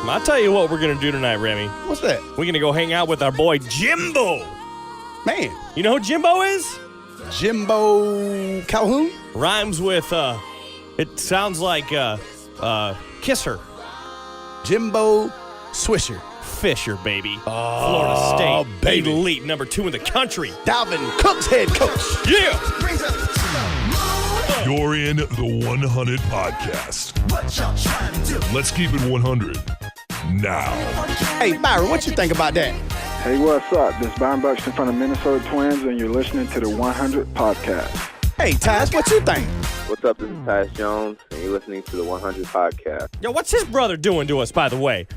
I'll tell you what we're going to do tonight, Remy. What's that? We're going to go hang out with our boy Jimbo. Man. You know who Jimbo is? Jimbo Calhoun? Rhymes with, it sounds like Kisser. Jimbo Swisher. Fisher, baby. Florida State. Baby. Elite, number 2 in the country. Dalvin Cook's head coach. Yeah. You're in the One Hunnit Podcast. Let's keep it 100 now. Hey, Byron, what you think about that? Hey, what's up? This is Byron Buxton from the Minnesota Twins, and you're listening to the 100 Podcast. Hey, Taz, what you think? What's up? This is Tyus Jones, and you're listening to the 100 Podcast. Yo, what's his brother doing to us, by the way?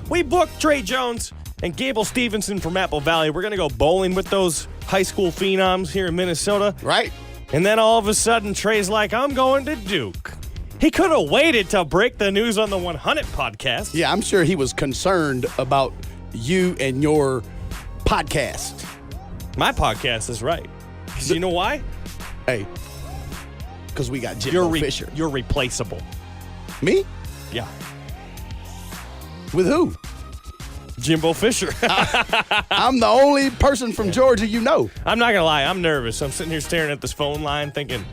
We booked Trey Jones and Gable Stevenson from Apple Valley. We're going to go bowling with those high school phenoms here in Minnesota. Right. And then all of a sudden, Trey's like, I'm going to Duke. He could have waited to break the news on the One Hunnit Podcast. Yeah, I'm sure he was concerned about you and your podcast. My podcast is right. 'Cause you know why? Hey, because we got Jimbo Fisher. You're replaceable. Me? Yeah. With who? Jimbo Fisher. I'm the only person from Georgia you know. I'm not going to lie. I'm nervous. I'm sitting here staring at this phone line thinking,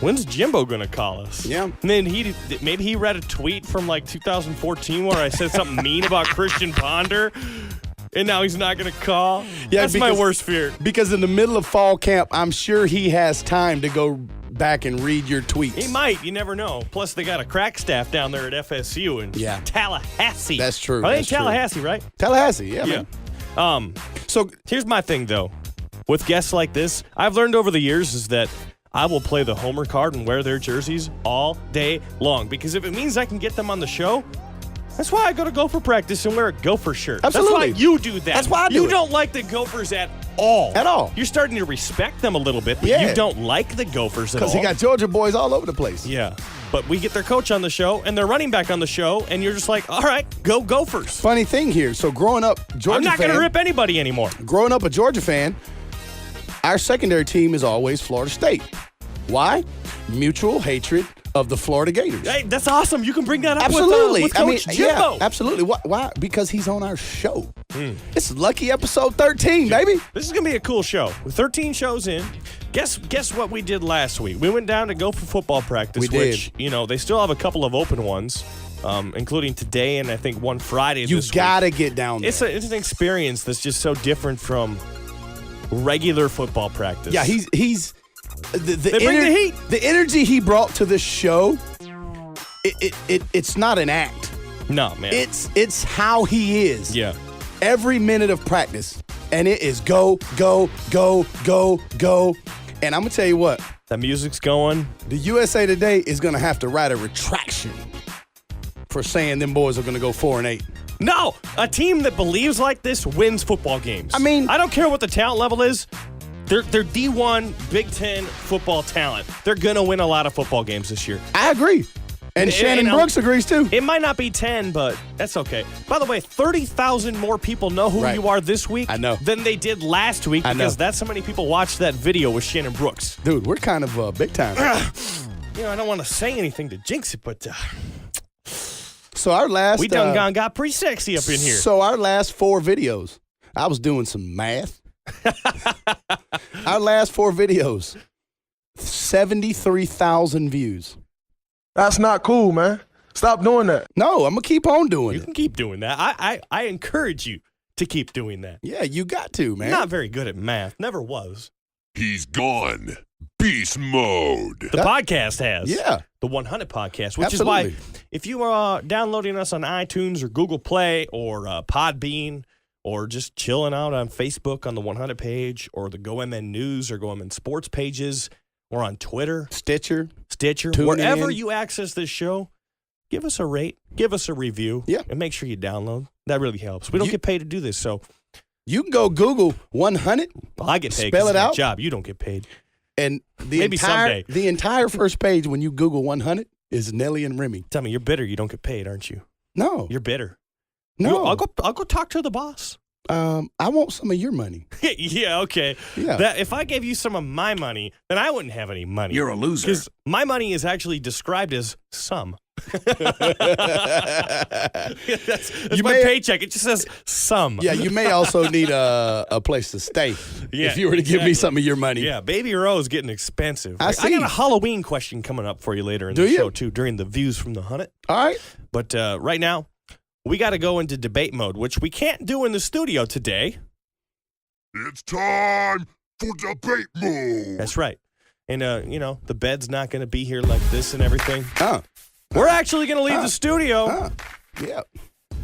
when's Jimbo going to call us? Yeah. And then maybe he read a tweet from like 2014 where I said something mean about Christian Ponder, and now he's not going to call. Yeah, That's my worst fear. Because in the middle of fall camp, I'm sure he has time to go back and read your tweets. He might. You never know. Plus, they got a crack staff down there at FSU and Tallahassee. That's true. I think Tallahassee, right? Tallahassee, yeah. Man. So here's my thing, though. With guests like this, I've learned over the years is that I will play the homer card and wear their jerseys all day long. Because if it means I can get them on the show, that's why I go to Gopher practice and wear a Gopher shirt. Absolutely. That's why you do that. That's why I do You it. don't like the Gophers at all. At all. You're starting to respect them a little bit, but Yeah. you don't like the Gophers at all. Because he got Georgia boys all over the place. Yeah. But we get their coach on the show and their running back on the show, and you're just like, all right, go Gophers. Funny thing here. So growing up, Georgia I'm not going to fan, rip anybody anymore. growing up a Georgia fan, our secondary team is always Florida State. Why? Mutual hatred of the Florida Gators. Hey, that's awesome. You can bring that up Absolutely. with Coach Jimbo. Yeah, absolutely. Why? Because he's on our show. It's lucky episode 13, baby. This is going to be a cool show. With 13 shows in, guess what we did last week? We went down to go for football practice, We did. which, they still have a couple of open ones, including today and I think one Friday You this week. gotta get down there. It's an experience that's just so different from regular football practice. Yeah, he's They bring the heat. The energy he brought to the show, it's not an act. No, man. It's how he is. Yeah. Every minute of practice, and it is go, go, go, go, go. And I'm gonna tell you what, That music's going. the USA Today is gonna have to write a retraction for saying them boys are gonna go 4-8. No, a team that believes like this wins football games. I mean- I don't care what the talent level is. They're D1 Big Ten football talent. They're gonna win a lot of football games this year. I agree. And Shannon and, Brooks agrees too. It might not be 10, but that's okay. By the way, 30,000 more people know who Right. you are this week I know. than they did last week I know. because that's how many people watched that video with Shannon Brooks. Dude, we're kind of big time. I don't want to say anything to jinx it, but So our last we done got pretty sexy up in here. So our last 4 videos, I was doing some math. Our last 4 videos, 73,000 views. That's not cool, man. Stop doing that. No, I'm gonna keep on doing You it. can keep doing that. I encourage you to keep doing that. Yeah, you got to, man. Not very good at math. Never was. He's gone. Beast mode. The podcast has. Yeah. The One Hunnit Podcast, which Absolutely. is why if you are downloading us on iTunes or Google Play or Podbean or just chilling out on Facebook on the One Hunnit page or the GoMN News or GoMN Sports pages or on Twitter, Stitcher. Tune wherever you access this show, give us a rate, give us a review, and make sure you download. That really helps. We don't get paid to do this, so. You can go Google 100. Well, I get paid. Spell 'cause it it's my out. job. You don't get paid. And Maybe someday. the entire first page when you Google 100 is Nelly and Remy. Tell me, you're bitter. You don't get paid, aren't you? No. You're bitter. No. I'll go talk to the boss. I want some of your money. Yeah, okay. Yeah. That if I gave you some of my money, then I wouldn't have any money. You're a loser. Because my money is actually described as some. That's my paycheck. It just says some. Yeah, you may also need a place to stay if you were to give me some of your money. Yeah, Baby Row is getting expensive. I got a Halloween question coming up for you later in the show, too, during the Views from the Hunnit. All right. But right now, we got to go into debate mode, which we can't do in the studio today. It's time for debate mode. That's right. And, the bed's not going to be here like this and everything. We're actually going to leave the studio. Yeah.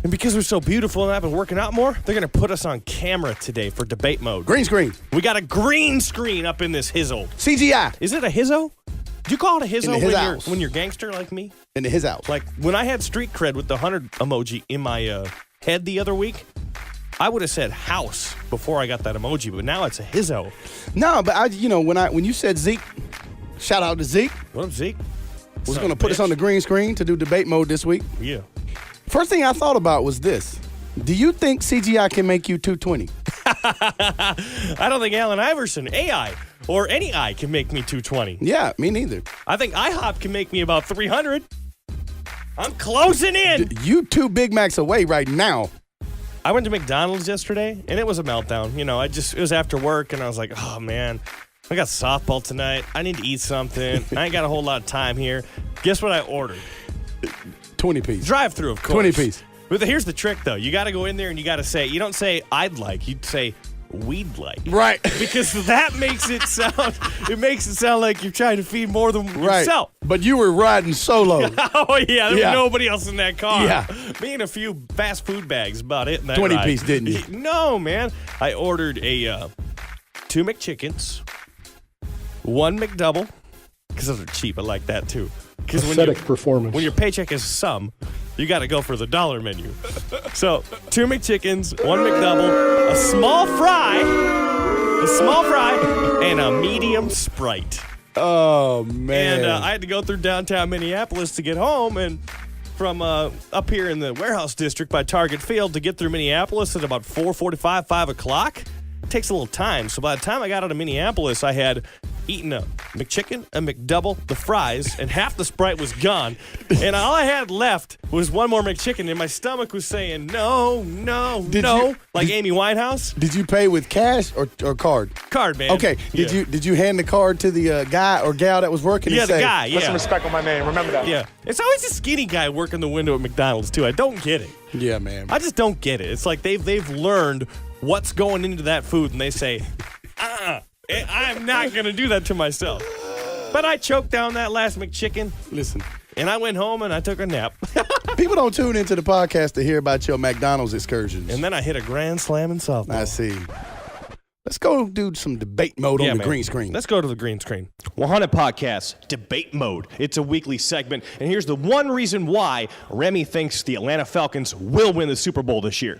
And because we're so beautiful and I've been working out more, they're going to put us on camera today for debate mode. Green screen. We got a green screen up in this hizzo. CGI. Is it a hizzo? Do you call it a hizzo when you're gangster like me? In his house. Like, when I had street cred with the 100 emoji in my head the other week, I would have said house before I got that emoji, but now it's a hizzo. No, but when you said Zeke, shout out to Zeke. What up, Zeke? Was going to put us on the green screen to do debate mode this week. Yeah. First thing I thought about was this. Do you think CGI can make you 220? I don't think Allen Iverson, AI, or any eye can make me 220. Yeah, me neither. I think IHOP can make me about 300. I'm closing in. You 2 Big Macs away right now. I went to McDonald's yesterday, and it was a meltdown. It was after work, and I was like, oh, man, I got softball tonight. I need to eat something. I ain't got a whole lot of time here. Guess what I ordered? 20-piece. Drive-through, of course. 20-piece. But here's the trick, though. You got to go in there, and you got to say, you don't say, I'd like. You'd say, we'd like. Right. Because that makes it sound like you're trying to feed more than yourself. But you were riding solo. Oh, yeah. There was nobody else in that car. Yeah. Me and a few fast food bags, about it. 20-piece, didn't you? No, man. I ordered 2 McChickens, 1 McDouble, because those are cheap. I like that, too. Pathetic performance. When your paycheck is some, you got to go for the dollar menu. So, 2 McChickens, 1 McDouble, a small fry, and a medium Sprite. Oh, man. And I had to go through downtown Minneapolis to get home, and from up here in the warehouse district by Target Field to get through Minneapolis at about 4:45, 5 o'clock. It takes a little time. So by the time I got out of Minneapolis, I had eaten a McChicken, a McDouble, the fries, and half the Sprite was gone. And all I had left was 1 more McChicken, and my stomach was saying, no, like Amy Winehouse. Did you pay with cash or card? Card, man. Okay. Did you hand the card to the guy or gal that was working? Yeah, and the say, guy, yeah. Put some respect on my name. Remember that. Yeah. It's always a skinny guy working the window at McDonald's, too. I don't get it. Yeah, man. I just don't get it. It's like they've learned what's going into that food, and they say, I'm not going to do that to myself. But I choked down that last McChicken. Listen. And I went home and I took a nap. People don't tune into the podcast to hear about your McDonald's excursions. And then I hit a grand slam in softball. I see. Let's go do some debate mode on the green screen. Let's go to the green screen. One Hunnit Podcast, Debate Mode. It's a weekly segment, and here's the one reason why Remy thinks the Atlanta Falcons will win the Super Bowl this year.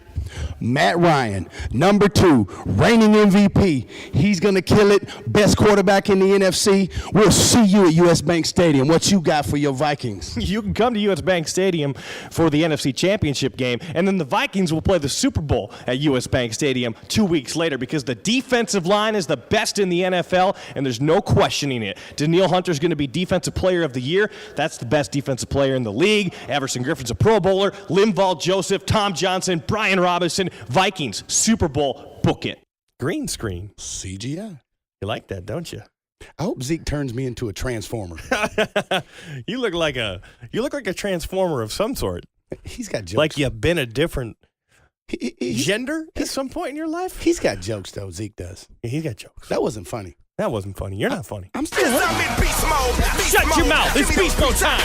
Matt Ryan, number 2, reigning MVP. He's going to kill it. Best quarterback in the NFC. We'll see you at U.S. Bank Stadium. What you got for your Vikings? You can come to U.S. Bank Stadium for the NFC Championship game, and then the Vikings will play the Super Bowl at U.S. Bank Stadium 2 weeks later because the defensive line is the best in the NFL, and there's no questioning it. Daniil Hunter's going to be Defensive Player of the Year. That's the best defensive player in the league. Everson Griffin's a Pro Bowler. Linval Joseph, Tom Johnson, Brian Robinson, Vikings, Super Bowl, book it. Green screen. CGI. You like that, don't you? I hope Zeke turns me into a transformer. You look like a transformer of some sort. He's got jokes. Like you've been a different gender at some point in your life? He's got jokes, though. Zeke does. Yeah, he's got jokes. That wasn't funny. That wasn't funny. You're not funny. I'm still hurting. Shut your mouth. It's beast mode time.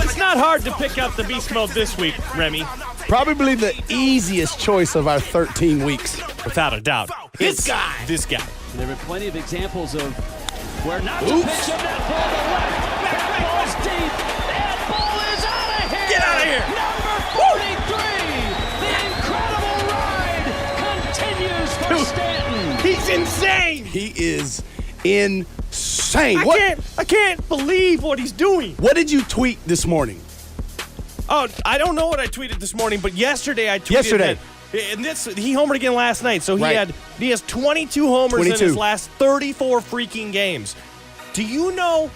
It's not hard to pick out the beast mode this week, Remy. Probably the easiest choice of our 13 weeks. Without a doubt. This guy. There have been plenty of examples of where not to pitch him that ball to left. That ball's deep. That ball is out of here. Get out of here. Number 43. The incredible ride continues for Stanton. He's insane. He is insane. I can't believe what he's doing. What did you tweet this morning? Oh, I don't know what I tweeted this morning, but yesterday I tweeted that. And he homered again last night, so he has 22 homers in his last 34 freaking games. Do you know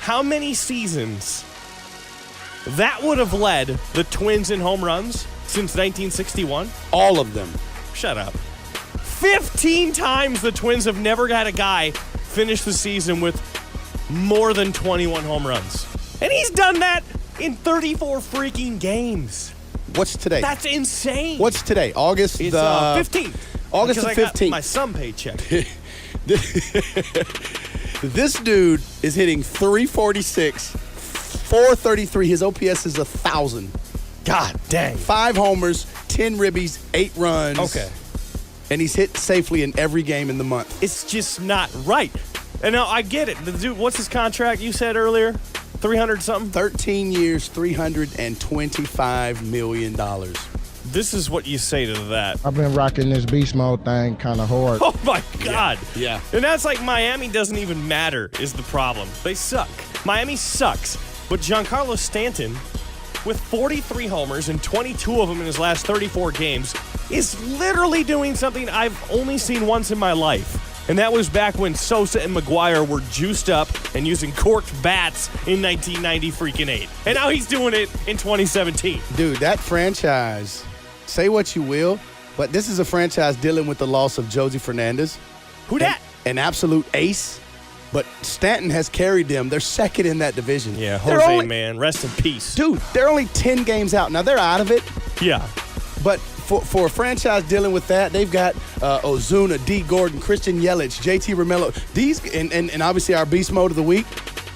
how many seasons that would have led the Twins in home runs since 1961? All of them. Shut up. 15 times the Twins have never had a guy finish the season with more than 21 home runs. And he's done that in 34 freaking games. What's today? That's insane. What's today? August It's the 15th. August the Because I got 15th. my sum paycheck. This dude is hitting 346, 433. His OPS is 1,000. God dang. 5 homers, 10 ribbies, 8 runs. Okay. And he's hit safely in every game in the month. It's just not right. And now I get it. The dude, what's his contract you said earlier? 300 something? 13 years, $325 million. This is what you say to that. I've been rocking this beast mode thing kind of hard. Oh my God. Yeah. And that's like Miami doesn't even matter is the problem. They suck. Miami sucks. But Giancarlo Stanton, with 43 homers and 22 of them in his last 34 games, is literally doing something I've only seen once in my life. And that was back when Sosa and McGuire were juiced up and using corked bats in 1990-freaking-8. And now he's doing it in 2017. Dude, that franchise, say what you will, but this is a franchise dealing with the loss of Josie Fernandez. Who dat? An absolute ace. But Stanton has carried them. They're second in that division. Yeah, They're Jose, only- man. Rest in peace. Dude, they're only 10 games out. Now, they're out of it. Yeah. But for a franchise dealing with that, they've got Ozuna, D. Gordon, Christian Yelich, JT Romello. These and obviously our beast mode of the week.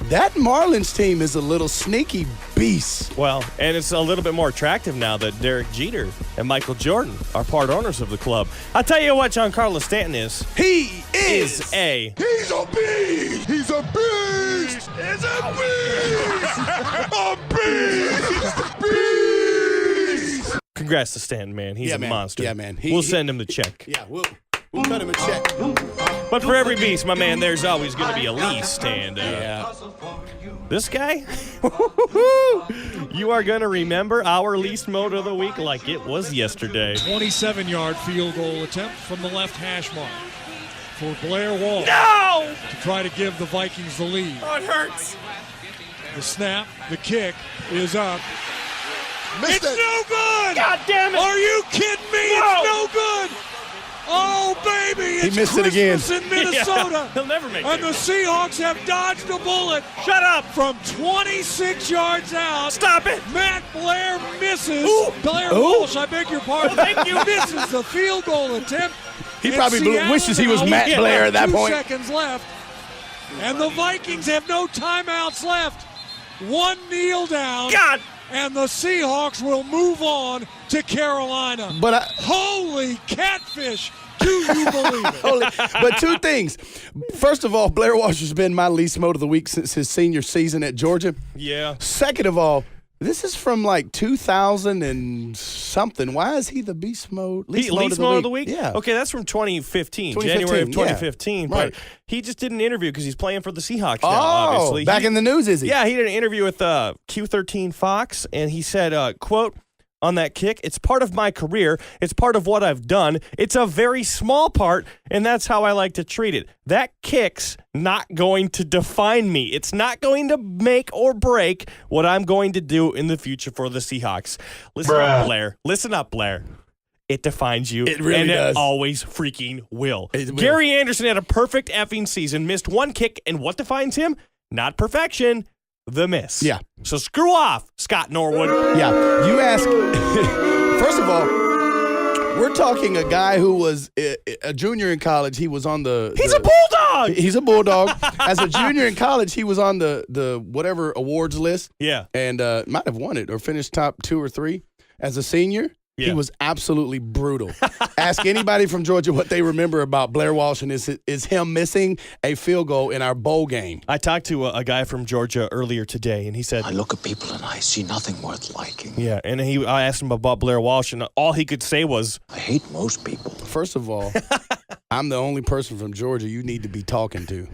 That Marlins team is a little sneaky beast. Well, and it's a little bit more attractive now that Derek Jeter and Michael Jordan are part owners of the club. I'll tell you what Giancarlo Stanton is. He Is a He's a beast! He's a beast! He's a beast! A beast! Beast! congrats to Stanton, man. He's Yeah, a man. monster. Yeah, man. We'll send him the check. Yeah, we'll cut him a check. But for every beast, my man, there's always going to be a least. And this guy, you are going to remember our least mode of the week like it was yesterday. 27-yard field goal attempt from the left hash mark for Blair Walsh No! to try to give the Vikings the lead. Oh, it hurts. The snap, the kick is up. Missed It's it. no good! God damn it. Are you kidding me? No. It's no good! Oh, baby! It's missed it again. Christmas in Minnesota. Yeah, he'll never make And it. the Seahawks have dodged a bullet. Shut up. From 26 yards out. Stop it. Matt Blair misses. Ooh. Blair Ooh. Walsh, I beg your pardon. Thank you. Misses the field goal attempt. He And probably Seattle wishes he was now Matt with Blair at that 2 point. seconds left. And the Vikings have no timeouts left. One kneel down. God. And the Seahawks will move on to Carolina. But Holy catfish. Do you believe it? But two things. First of all, Blair Walsh has been my least mode of the week since his senior season at Georgia. Yeah. Second of all, this is from like 2000 and something. Why is he the beast mode? Least mode of the week? Yeah. Okay, that's from 2015, 2015, January of yeah. 2015. Right. But he just did an interview because he's playing for the Seahawks now, Oh, obviously. back in the news, is he? Yeah, he did an interview with Q13 Fox, and he said, quote, on that kick, it's part of my career. It's part of what I've done. It's a very small part, and that's how I like to treat it. That kick's not going to define me. It's not going to make or break what I'm going to do in the future for the Seahawks. Listen up, Blair. Listen up, Blair. It defines you. It really and does. it always freaking will. It will. Gary Anderson had a perfect effing season, missed one kick, and what defines him? Not perfection. The miss. Yeah. So screw off, Scott Norwood. Yeah. You ask, first of all, we're talking a guy who was a junior in college. He was on the. He's a bulldog. He's a bulldog. As a junior in college, he was on the whatever awards list. Yeah. And might have won it or finished top 2 or 3. As a senior, he Yeah. was absolutely brutal. Ask anybody from Georgia what they remember about Blair Walsh, and is him missing a field goal in our bowl game. I talked to a guy from Georgia earlier today, and he said, I look at people and I see nothing worth liking. yeah, and I asked him about Blair Walsh, and all he could say was, I hate most people. First of all, I'm the only person from Georgia you need to be talking to.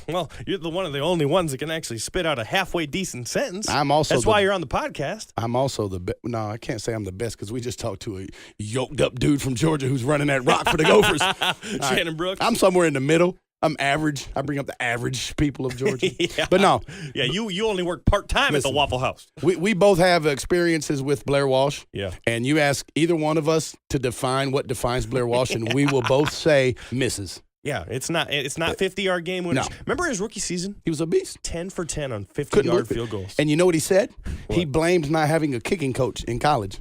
well, you're one of the only ones that can actually spit out a halfway decent sentence. That's why you're on the podcast. I'm also the best. No, I can't say I'm the best because we just talked to a yoked up dude from Georgia who's running that rock for the Gophers. Shannon Brooks. I'm somewhere in the middle. I'm average. I bring up the average people of Georgia. Yeah. But no. Yeah, you only work part-time at the Waffle House. We both have experiences with Blair Walsh. Yeah. And you ask either one of us to define what defines Blair Walsh, and we will both say misses. Yeah, it's not 50-yard game winners. No. Remember his rookie season? He was a beast. 10 for 10 on 50-yard field goals. And you know what he said? What? He blamed not having a kicking coach in college.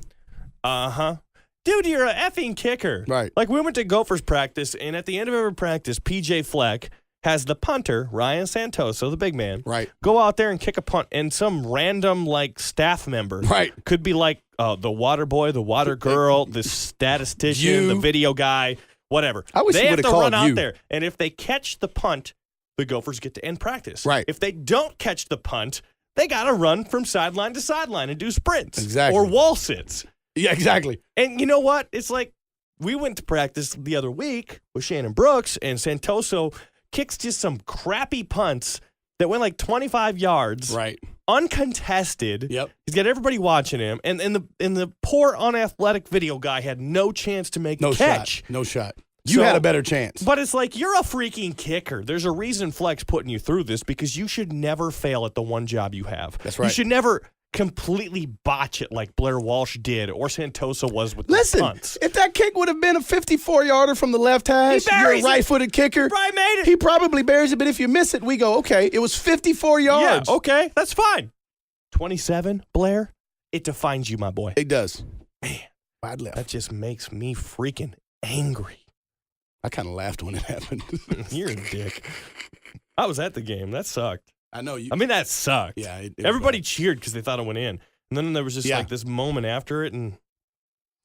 Uh-huh. Dude, you're a effing kicker. Right. Like, we went to Gophers practice, and at the end of every practice, PJ Fleck has the punter, Ryan Santoso, the big man, right, go out there and kick a punt, and some random, like, staff member, right, could be like the water boy, the water girl, the statistician, the video guy, whatever. I wish they he have would to have called run out you. there, and if they catch the punt, the Gophers get to end practice. Right. If they don't catch the punt, they got to run from sideline to sideline and do sprints. Exactly. Or wall sits. Yeah, exactly. And you know what? It's like we went to practice the other week with Shannon Brooks, and Santoso kicks just some crappy punts that went like 25 yards. Right. Uncontested. Yep. He's got everybody watching him. And the poor unathletic video guy had no chance to make the catch. No shot. You had a better chance. But it's like, you're a freaking kicker. There's a reason Fleck's putting you through this, because you should never fail at the one job you have. That's right. You should never completely botch it like Blair Walsh did or Santoso was with Listen, the punts. If that kick would have been a 54-yarder from the left hash, you're a right-footed kicker. Probably made it. He probably buries it, but if you miss it, we go, okay, it was 54 yards. Yeah, okay, that's fine. 27, Blair, it defines you, my boy. It does. Man, wide left. That just makes me freaking angry. I kind of laughed when it happened. You're a dick. I was at the game. That sucked. I know you. I mean, that sucked. Yeah. It Everybody cheered because they thought it went in. And then there was just like this moment after it and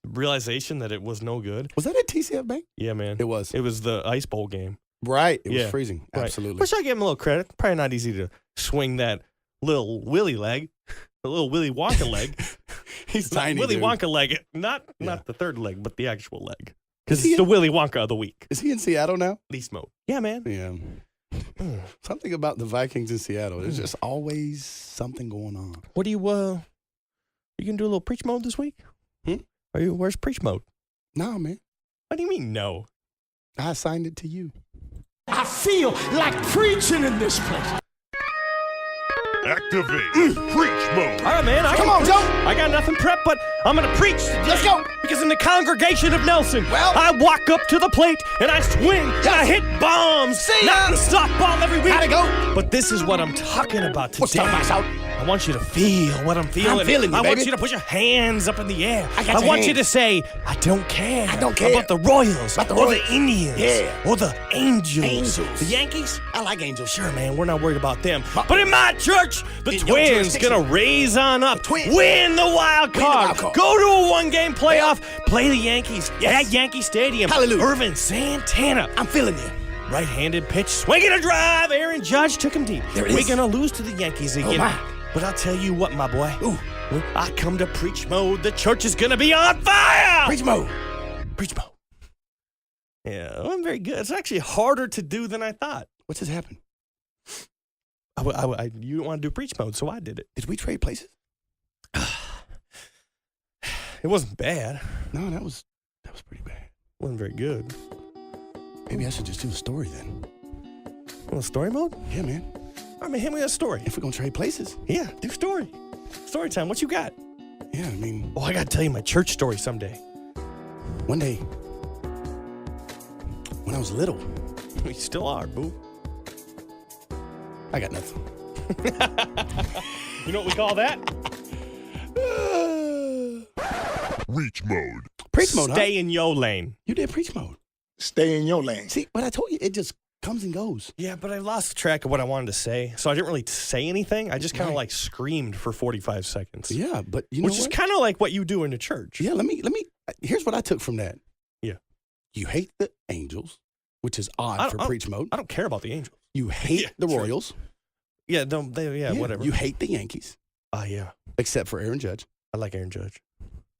realization that it was no good. Was that at TCF Bank? Yeah, man. It was. It was the Ice Bowl game. Right. It was freezing. Right. Absolutely. Wish I gave him a little credit. Probably not easy to swing that little Willy leg, the little Willy Wonka leg. He's tiny, Willy dude. Wonka leg. Not the third leg, but the actual leg. Because it's the Willy Wonka of the week. Is he in Seattle now? Beast mode. Yeah, man. Yeah. Something about the Vikings in Seattle. There's just always something going on. What do you gonna do a little preach mode this week? Where's preach mode? No, man. What do you mean no? I assigned it to you. I feel like preaching in this place. Activate preach mode. All right, man. Come on, Joe. I got nothing prepped, but I'm going to preach today. Let's go. Because in the congregation of Nelson, I walk up to the plate and I swing and I hit bombs. Not the softball every week. How'd it go? But this is what I'm talking about today. What's talking about, Shout? I want you to feel what I'm feeling. I'm feeling you, I want baby. you to put your hands up in the air. I got I your want you hands. to say, I don't care. I don't care. About the Royals. About the or Royals. the Indians. Yeah. Or the Angels. Angels. The Yankees? I like Angels. Sure, man. We're not worried about them. But in my church, the In your Twins jurisdiction. going to raise on up. The Twins. Win the wild Win the card. wild card. Go to a one-game playoff. Play the Yankees Yes. at Yankee Stadium. Hallelujah. Irvin Santana. I'm feeling you. Right-handed pitch. Swinging a drive. Aaron Judge took him deep. There it We're is. going to lose to the Yankees again. my. But I'll tell you what, my boy. Ooh. I come to preach mode. The church is going to be on fire. Preach mode. Preach mode. Yeah, I'm very good. It's actually harder to do than I thought. What just happened? You didn't want to do preach mode, so I did it. Did we trade places? It wasn't bad. No, that was pretty bad. It wasn't very good. Maybe I should just do a story then. Well, story mode? Yeah, man. I mean, hit me with a story. If we're going to trade places. Yeah, do story. Story time. What you got? Yeah, I mean. Oh, I got to tell you my church story someday. One day, when I was little. We still are, boo. I got nothing. You know what we call that? Reach mode. Preach mode, Stay in your lane. You did preach mode. Stay in your lane. See, but I told you, it just comes and goes. Yeah, but I lost track of what I wanted to say, so I didn't really say anything. I just kind of like screamed for 45 seconds. Yeah, but you know Which is what? kind of like what you do in the church. Yeah, let me. Here's what I took from that. Yeah. You hate the Angels, which is odd for preach mode. I don't care about the Angels. You hate the true. Royals. Yeah, whatever. You hate the Yankees. Yeah. Except for Aaron Judge. I like Aaron Judge.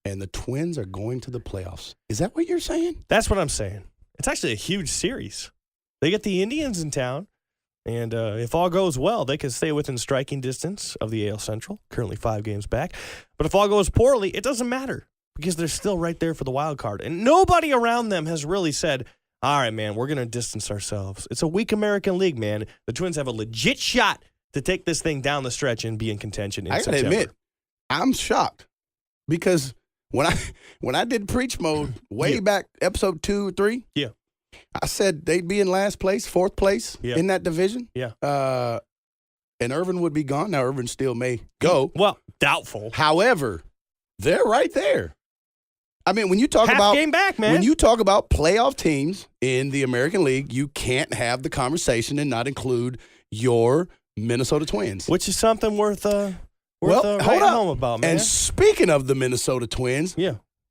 And the Twins are going to the playoffs. Is that what you're saying? That's what I'm saying. It's actually a huge series. They get the Indians in town, and if all goes well, they can stay within striking distance of the AL Central, currently 5 games back. But if all goes poorly, it doesn't matter because they're still right there for the wild card. And nobody around them has really said, all right, man, we're going to distance ourselves. It's a weak American League, man. The Twins have a legit shot to take this thing down the stretch and be in contention in September. I gotta admit, I'm shocked because when I did Preach Mode way back, episode 2 or 3, I said they'd be in last place, 4th place in that division. Yeah. And Irvin would be gone. Now, Irvin still may go. Well, doubtful. However, they're right there. I mean, when you talk Half about game back, man. When you talk about playoff teams in the American League, you can't have the conversation and not include your Minnesota Twins, which is something worth writing home about, man. And speaking of the Minnesota Twins,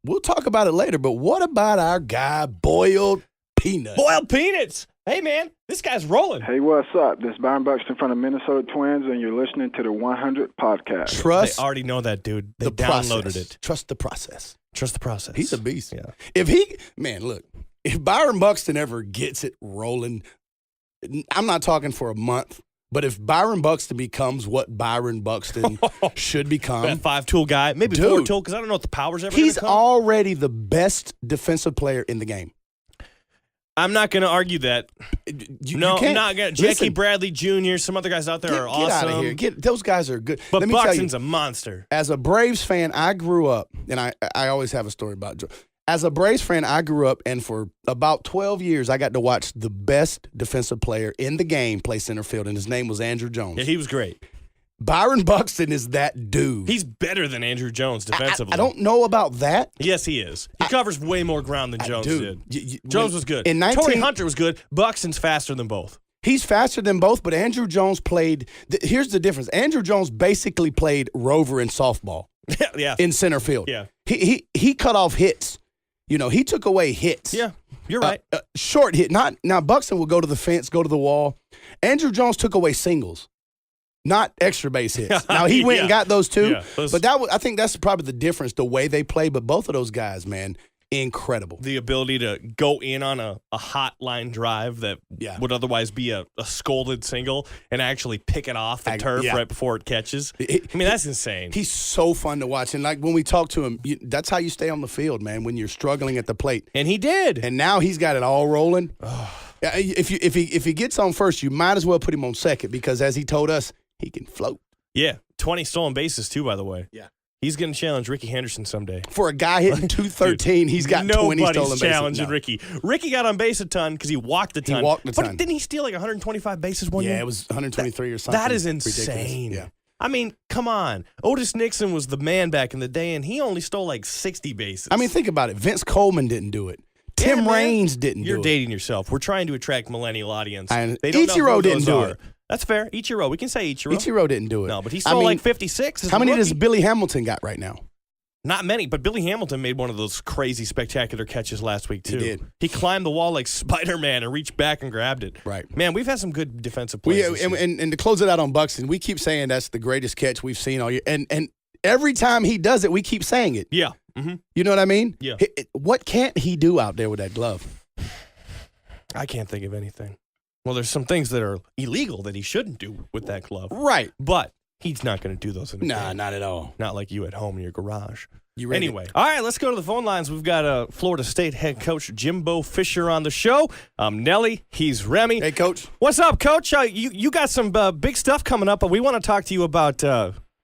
we'll talk about it later. But what about our guy Boiled Peanuts? Boiled Peanuts. Hey, man, this guy's rolling. Hey, what's up? This is Byron Buxton from the Minnesota Twins, and you're listening to the 100 Podcast. Trust. They already know that, dude. They the downloaded process. it. Trust the process. Trust the process. He's a beast. Yeah. If Byron Buxton ever gets it rolling, I'm not talking for a month, but if Byron Buxton becomes what Byron Buxton should become. That 5-tool guy, maybe 4-tool, because I don't know what the power's ever He's gonna come. already the best defensive player in the game. I'm not going to argue that. I'm not going to. Jackie Bradley Jr., some other guys out there are awesome. Get out of here. Those guys are good. But Let me Buxton's tell you, a monster. As a Braves fan, I grew up, and I always have a story about Joe. As a Braves fan, I grew up, and for about 12 years, I got to watch the best defensive player in the game play center field, and his name was Andrew Jones. Yeah, he was great. Byron Buxton is that dude. He's better than Andrew Jones defensively. I don't know about that. Yes, he is. He covers way more ground than Jones did. Jones was good. Torrey Hunter was good. Buxton's faster than both. He's faster than both, but Andrew Jones played here's the difference. Andrew Jones basically played rover in softball. In center field. Yeah. He cut off hits. You know, he took away hits. Yeah, you're right. Short hit. Now Buxton will go to the fence, go to the wall. Andrew Jones took away singles. Not extra base hits. Now, he went and got those too. Yeah, but I think that's probably the difference, the way they play. But both of those guys, man, incredible. The ability to go in on a hot line drive that would otherwise be a scolded single and actually pick it off the turf right before it catches. I mean, that's insane. He's so fun to watch. And like when we talk to him, that's how you stay on the field, man, when you're struggling at the plate. And he did. And now he's got it all rolling. If he gets on first, you might as well put him on second because, as he told us, he can float. Yeah, 20 stolen bases too, by the way. Yeah. He's going to challenge Ricky Henderson someday. For a guy hitting 213, he's got 20 stolen bases. Nobody's challenging Ricky. Ricky got on base a ton because he walked a ton. He walked a ton. But didn't he steal like 125 bases one year? Yeah, it was 123 or something. That is insane. Yeah. I mean, come on. Otis Nixon was the man back in the day, and he only stole like 60 bases. I mean, think about it. Vince Coleman didn't do it. Tim Raines didn't do it. You're dating yourself. We're trying to attract millennial audience. They don't Ichiro didn't do it. That's fair. Ichiro. We can say Ichiro. Ichiro didn't do it. No, but he stole like 56. How many does Billy Hamilton got right now? Not many, but Billy Hamilton made one of those crazy, spectacular catches last week, too. He did. He climbed the wall like Spider-Man and reached back and grabbed it. Right. Man, we've had some good defensive plays. And to close it out on Buxton, we keep saying that's the greatest catch we've seen all year. And every time he does it, we keep saying it. Yeah. Mm-hmm. You know what I mean? Yeah. What can't he do out there with that glove? I can't think of anything. Well, there's some things that are illegal that he shouldn't do with that glove. Right. But he's not going to do those in the game. Not at all. Not like you at home in your garage. You ready? Anyway. All right, let's go to the phone lines. We've got Florida State head coach Jimbo Fisher on the show. Nelly, he's Remy. Hey, Coach. What's up, Coach? You got some big stuff coming up, but we want to talk to you about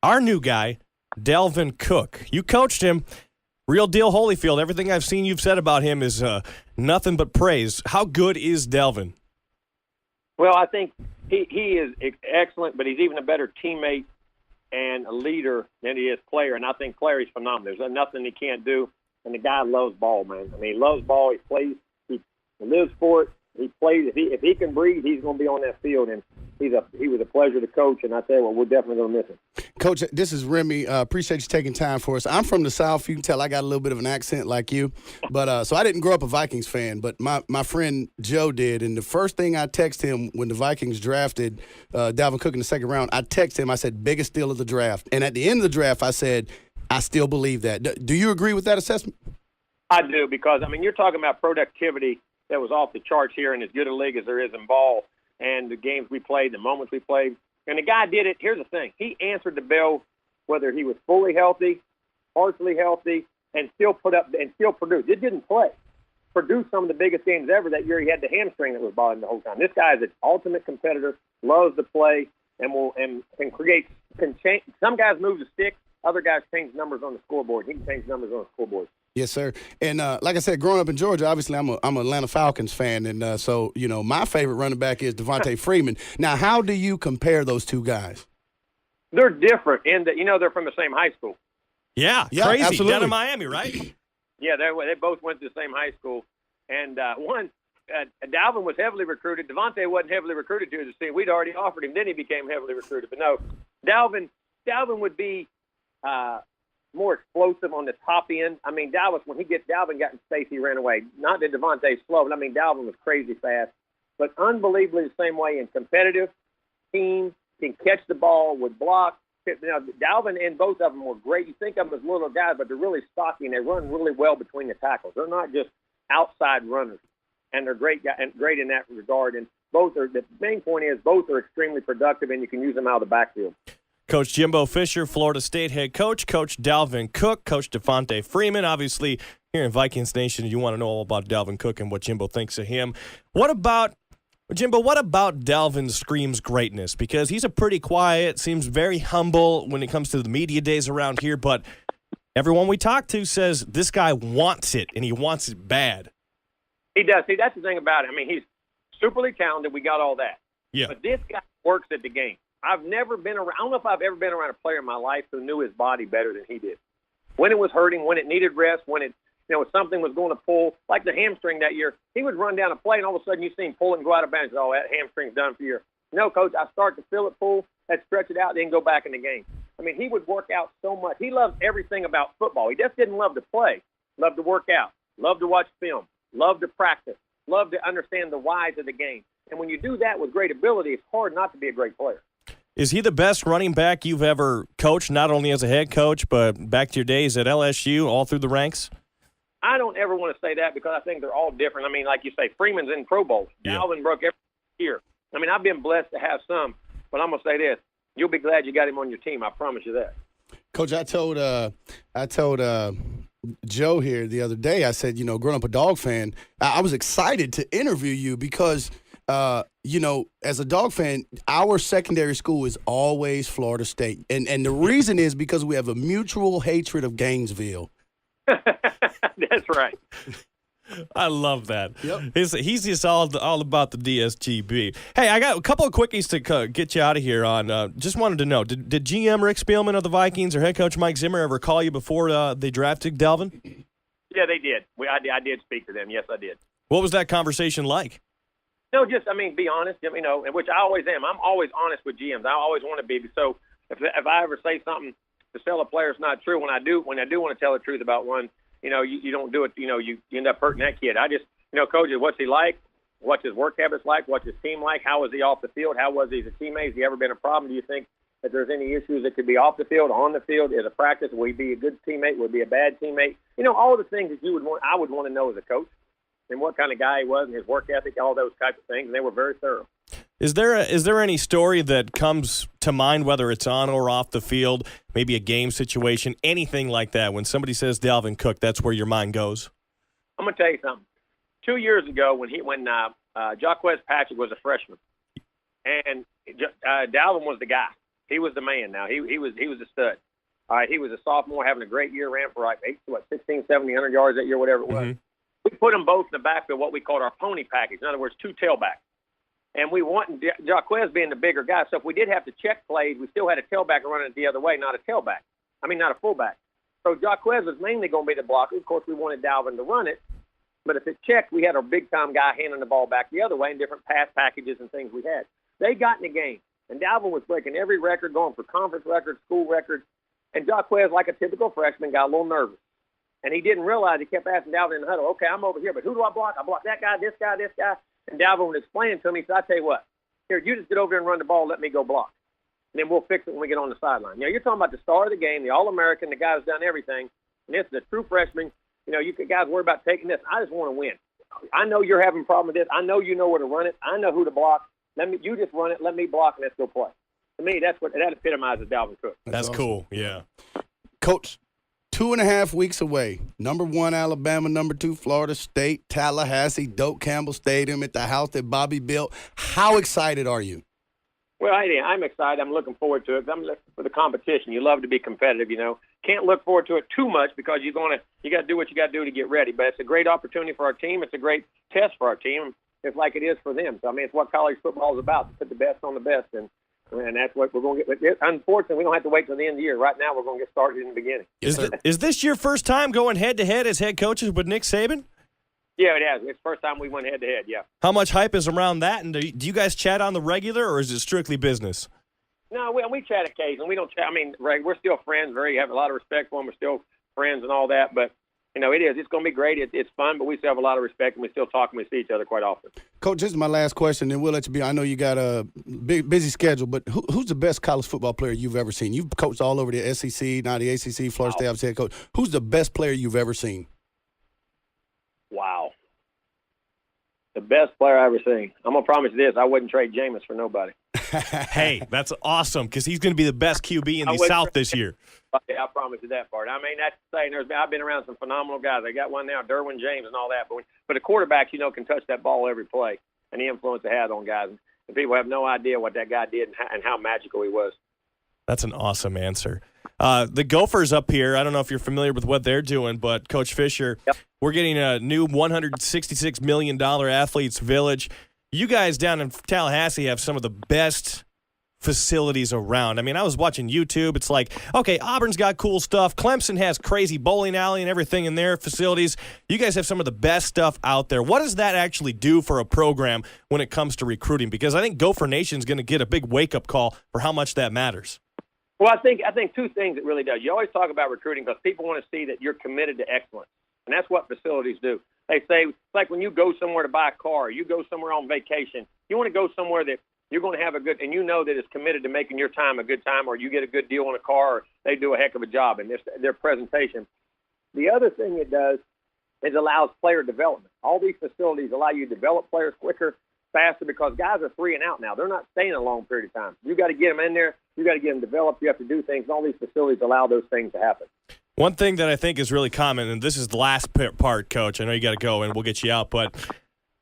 our new guy, Dalvin Cook. You coached him. Real deal Holyfield. Everything I've seen you've said about him is nothing but praise. How good is Dalvin? Well, I think he is excellent, but he's even a better teammate and a leader than he is player. And I think Clary's phenomenal. There's nothing he can't do. And the guy loves ball, man. I mean, he loves ball. He plays. He lives for it. He plays. If he can breathe, he's going to be on that field. And he was a pleasure to coach. And I tell you what, we're definitely going to miss him. Coach, this is Remy. Appreciate you taking time for us. I'm from the South. You can tell I got a little bit of an accent like you. But so I didn't grow up a Vikings fan, but my friend Joe did. And the first thing I texted him when the Vikings drafted Dalvin Cook in the second round, I texted him, I said, biggest steal of the draft. And at the end of the draft, I said, I still believe that. Do you agree with that assessment? I do, because, I mean, you're talking about productivity that was off the charts here in as good a league as there is in ball, and the games we played, the moments we played. And the guy did it. Here's the thing. He answered the bell whether he was fully healthy, partially healthy, and still put up and still produced. It didn't play. produced some of the biggest games ever. That year he had the hamstring that was bothering him the whole time. This guy is an ultimate competitor, loves to play, and can change. Some guys move the stick, other guys change numbers on the scoreboard. He can change numbers on the scoreboard. Yes, sir. And like I said, growing up in Georgia, obviously I'm an Atlanta Falcons fan, and so my favorite running back is Devontae Freeman. Now, how do you compare those two guys? They're different in that they're from the same high school. Yeah, crazy. Absolutely. Down in Miami, right? Yeah, they both went to the same high school, and Dalvin was heavily recruited. Devontae wasn't heavily recruited to the scene. We'd already offered him. Then he became heavily recruited. But no, Dalvin would be more explosive on the top end. I mean, when Dalvin got in space, he ran away. Not that Devontae's slow, but I mean, Dalvin was crazy fast. But unbelievably the same way in competitive, team, can catch the ball, would block. Dalvin and both of them were great. You think of them as little guys, but they're really stocky, and they run really well between the tackles. They're not just outside runners, and they're great in that regard. And the main point is both are extremely productive, and you can use them out of the backfield. Coach Jimbo Fisher, Florida State head coach, Coach Dalvin Cook, Coach Devontae Freeman. Obviously, here in Vikings Nation, you want to know all about Dalvin Cook and what Jimbo thinks of him. Jimbo, what about Dalvin screams greatness? Because he's a pretty quiet, seems very humble when it comes to the media days around here, but everyone we talk to says this guy wants it, and he wants it bad. He does. See, that's the thing about it. I mean, he's superly talented. We got all that. Yeah. But this guy works at the game. I've never been around – I don't know if I've ever been around a player in my life who knew his body better than he did. When it was hurting, when it needed rest, when it – something was going to pull, like the hamstring that year, he would run down a play, and all of a sudden you see him pull and go out of bounds. Oh, that hamstring's done for you. No, Coach, I start to feel it pull, I'd stretch it out, then go back in the game. I mean, he would work out so much. He loved everything about football. He just didn't love to play. Loved to work out. Loved to watch film. Loved to practice. Loved to understand the whys of the game. And when you do that with great ability, it's hard not to be a great player. Is he the best running back you've ever coached, not only as a head coach, but back to your days at LSU, all through the ranks? I don't ever want to say that because I think they're all different. I mean, like you say, Freeman's in Pro Bowls. Yeah. Dalvin broke every year. I mean, I've been blessed to have some, but I'm going to say this. You'll be glad you got him on your team. I promise you that. Coach, I told Joe here the other day, I said, growing up a Dog fan, I was excited to interview you because, as a Dog fan, our secondary school is always Florida State. And the reason is because we have a mutual hatred of Gainesville. That's right. I love that. Yep. He's just all about the DSGB. Hey, I got a couple of quickies to get you out of here on. Just wanted to know, did GM Rick Spielman of the Vikings or head coach Mike Zimmer ever call you before they drafted Dalvin? Yeah, they did. I did speak to them. Yes, I did. What was that conversation like? No, be honest. And which I always am. I'm always honest with GMs. I always want to be. So if I ever say something to sell a player, it's not true. When I do want to tell the truth about one, you don't do it. You end up hurting that kid. I just, coach, what's he like? What's his work habits like? What's his team like? How was he off the field? How was he as a teammate? Has he ever been a problem? Do you think that there's any issues that could be off the field, on the field, as a practice? Will he be a good teammate? Will he be a bad teammate? All the things that I would want to know as a coach, and what kind of guy he was, and his work ethic, all those types of things. And they were very thorough. Is there any story that comes to mind, whether it's on or off the field, maybe a game situation, anything like that? When somebody says Dalvin Cook, that's where your mind goes. I'm gonna tell you something. 2 years ago, when Jaquez Patrick was a freshman, and Dalvin was the guy. He was the man. Now he was a stud. All right, he was a sophomore, having a great year, ran for 16, 70, 100 yards that year, whatever it was. Mm-hmm. We put them both in the backfield, what we called our pony package. In other words, two tailbacks. And we want Jaquez being the bigger guy. So if we did have to check plays, we still had a tailback running it the other way, not a fullback. So Jaquez was mainly going to be the blocker. Of course, we wanted Dalvin to run it. But if it checked, we had our big-time guy handing the ball back the other way in different pass packages and things we had. They got in the game, and Dalvin was breaking every record, going for conference records, school records. And Jaquez, like a typical freshman, got a little nervous. And he didn't realize, he kept asking Dalvin in the huddle, okay, I'm over here, but who do I block? I block that guy, this guy, this guy. And Dalvin would explain to me, he said, I tell you what, here, you just get over there and run the ball, let me go block. And then we'll fix it when we get on the sideline. You're talking about the star of the game, the All-American, the guy who's done everything. And this is a true freshman. You guys worry about taking this. I just want to win. I know you're having a problem with this. I know you know where to run it. I know who to block. You just run it, let me block, and let's go play. To me, that epitomizes Dalvin Cook. That's awesome. Cool, yeah. Coach, 2.5 weeks away. Number 1, Alabama. Number 2, Florida State. Tallahassee, Doak Campbell Stadium at the house that Bobby built. How excited are you? Well, I'm excited. I'm looking forward to it. I'm looking for the competition. You love to be competitive, Can't look forward to it too much because you got to do what you got to do to get ready. But it's a great opportunity for our team. It's a great test for our team. It's like it is for them. So, it's what college football is about, to put the best on the best. And that's what we're going to get. Unfortunately, we don't have to wait till the end of the year. Right now, we're going to get started in the beginning. Is this your first time going head-to-head as head coaches with Nick Saban? Yeah, it has. It's the first time we went head-to-head, yeah. How much hype is around that? And do you guys chat on the regular, or is it strictly business? No, we chat occasionally. We don't chat. Ray, we're still friends. Have a lot of respect for them. We're still friends and all that. But, it is. It's going to be great. It's fun, but we still have a lot of respect, and we still talk and we see each other quite often. Coach, this is my last question, and we'll let you be. I know you got a busy schedule, but who's the best college football player you've ever seen? You've coached all over the SEC, now the ACC, Florida State, obviously head coach. Who's the best player you've ever seen? Wow. The best player I've ever seen. I'm going to promise you this. I wouldn't trade Jameis for nobody. Hey, that's awesome because he's going to be the best QB in the South this year. Yeah, I promise you that part. That's saying I've been around some phenomenal guys. I got one now, Derwin James and all that. But a quarterback, can touch that ball every play and the influence it has on guys. And people have no idea what that guy did and how magical he was. That's an awesome answer. The Gophers up here, I don't know if you're familiar with what they're doing, but Coach Fisher, We're getting a new $166 million athletes village. You guys down in Tallahassee have some of the best facilities around. I was watching YouTube. It's like, okay, Auburn's got cool stuff. Clemson has crazy bowling alley and everything in their facilities. You guys have some of the best stuff out there. What does that actually do for a program when it comes to recruiting? Because I think Gopher Nation's going to get a big wake-up call for how much that matters. Well, I think two things it really does. You always talk about recruiting because people want to see that you're committed to excellence, and that's what facilities do. They say, it's like when you go somewhere to buy a car, you go somewhere on vacation, you want to go somewhere that you're going to have a good, and that it's committed to making your time a good time, or you get a good deal on a car, or they do a heck of a job in their presentation. The other thing it does is allows player development. All these facilities allow you to develop players quicker, faster, because guys are 3 and out now. They're not staying a long period of time. You got to get them in there. You got to get them developed. You have to do things. And all these facilities allow those things to happen. One thing that I think is really common, and this is the last part, Coach. I know you got to go, and we'll get you out. But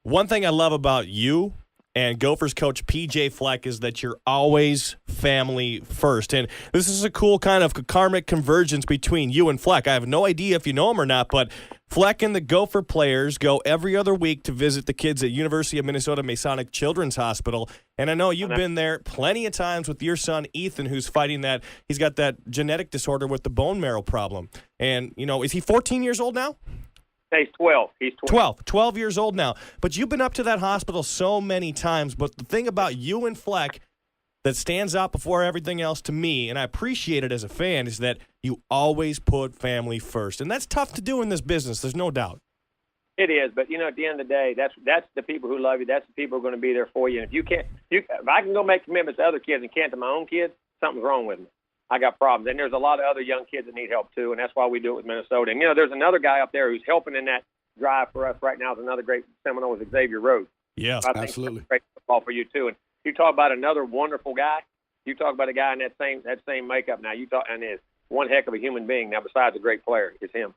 one thing I love about you and Gophers coach PJ Fleck is that you're always family first. And this is a cool kind of karmic convergence between you and Fleck. I have no idea if you know him or not, but Fleck and the Gopher players go every other week to visit the kids at University of Minnesota Masonic Children's Hospital. And I know you've been there plenty of times with your son, Ethan, who's fighting that. He's got that genetic disorder with the bone marrow problem. And, is he 14 years old now? He's 12. He's 12 years old now. But you've been up to that hospital so many times. But the thing about you and Fleck that stands out before everything else to me, and I appreciate it as a fan, is that you always put family first. And that's tough to do in this business. There's no doubt. It is. But, at the end of the day, that's the people who love you. That's the people who are going to be there for you. And if I can go make commitments to other kids and can't to my own kids, something's wrong with me. I got problems. And there's a lot of other young kids that need help, too, and that's why we do it with Minnesota. And, there's another guy up there who's helping in that drive for us right now. Is another great Seminole is Xavier Rhodes. Yeah, I think absolutely. Great football for you, too. And you talk about another wonderful guy. You talk about a guy in that same makeup now. And is one heck of a human being. Now, besides a great player, it's him.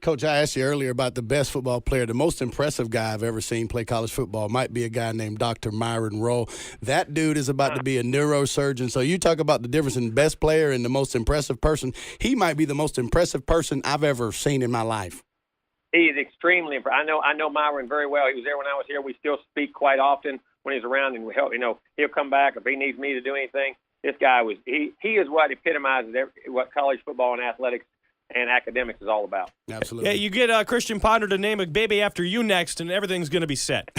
Coach, I asked you earlier about the best football player. The most impressive guy I've ever seen play college football might be a guy named Dr. Myron Rowe. That dude is about to be a neurosurgeon. So you talk about the difference in best player and the most impressive person. He might be the most impressive person I've ever seen in my life. He is extremely impressive. I know Myron very well. He was there when I was here. We still speak quite often when he's around, and we help. He'll come back if he needs me to do anything. This guy he is what epitomizes what college football and athletics and academics is all about. Absolutely. Yeah, you get Christian Ponder to name a baby after you next, and everything's going to be set.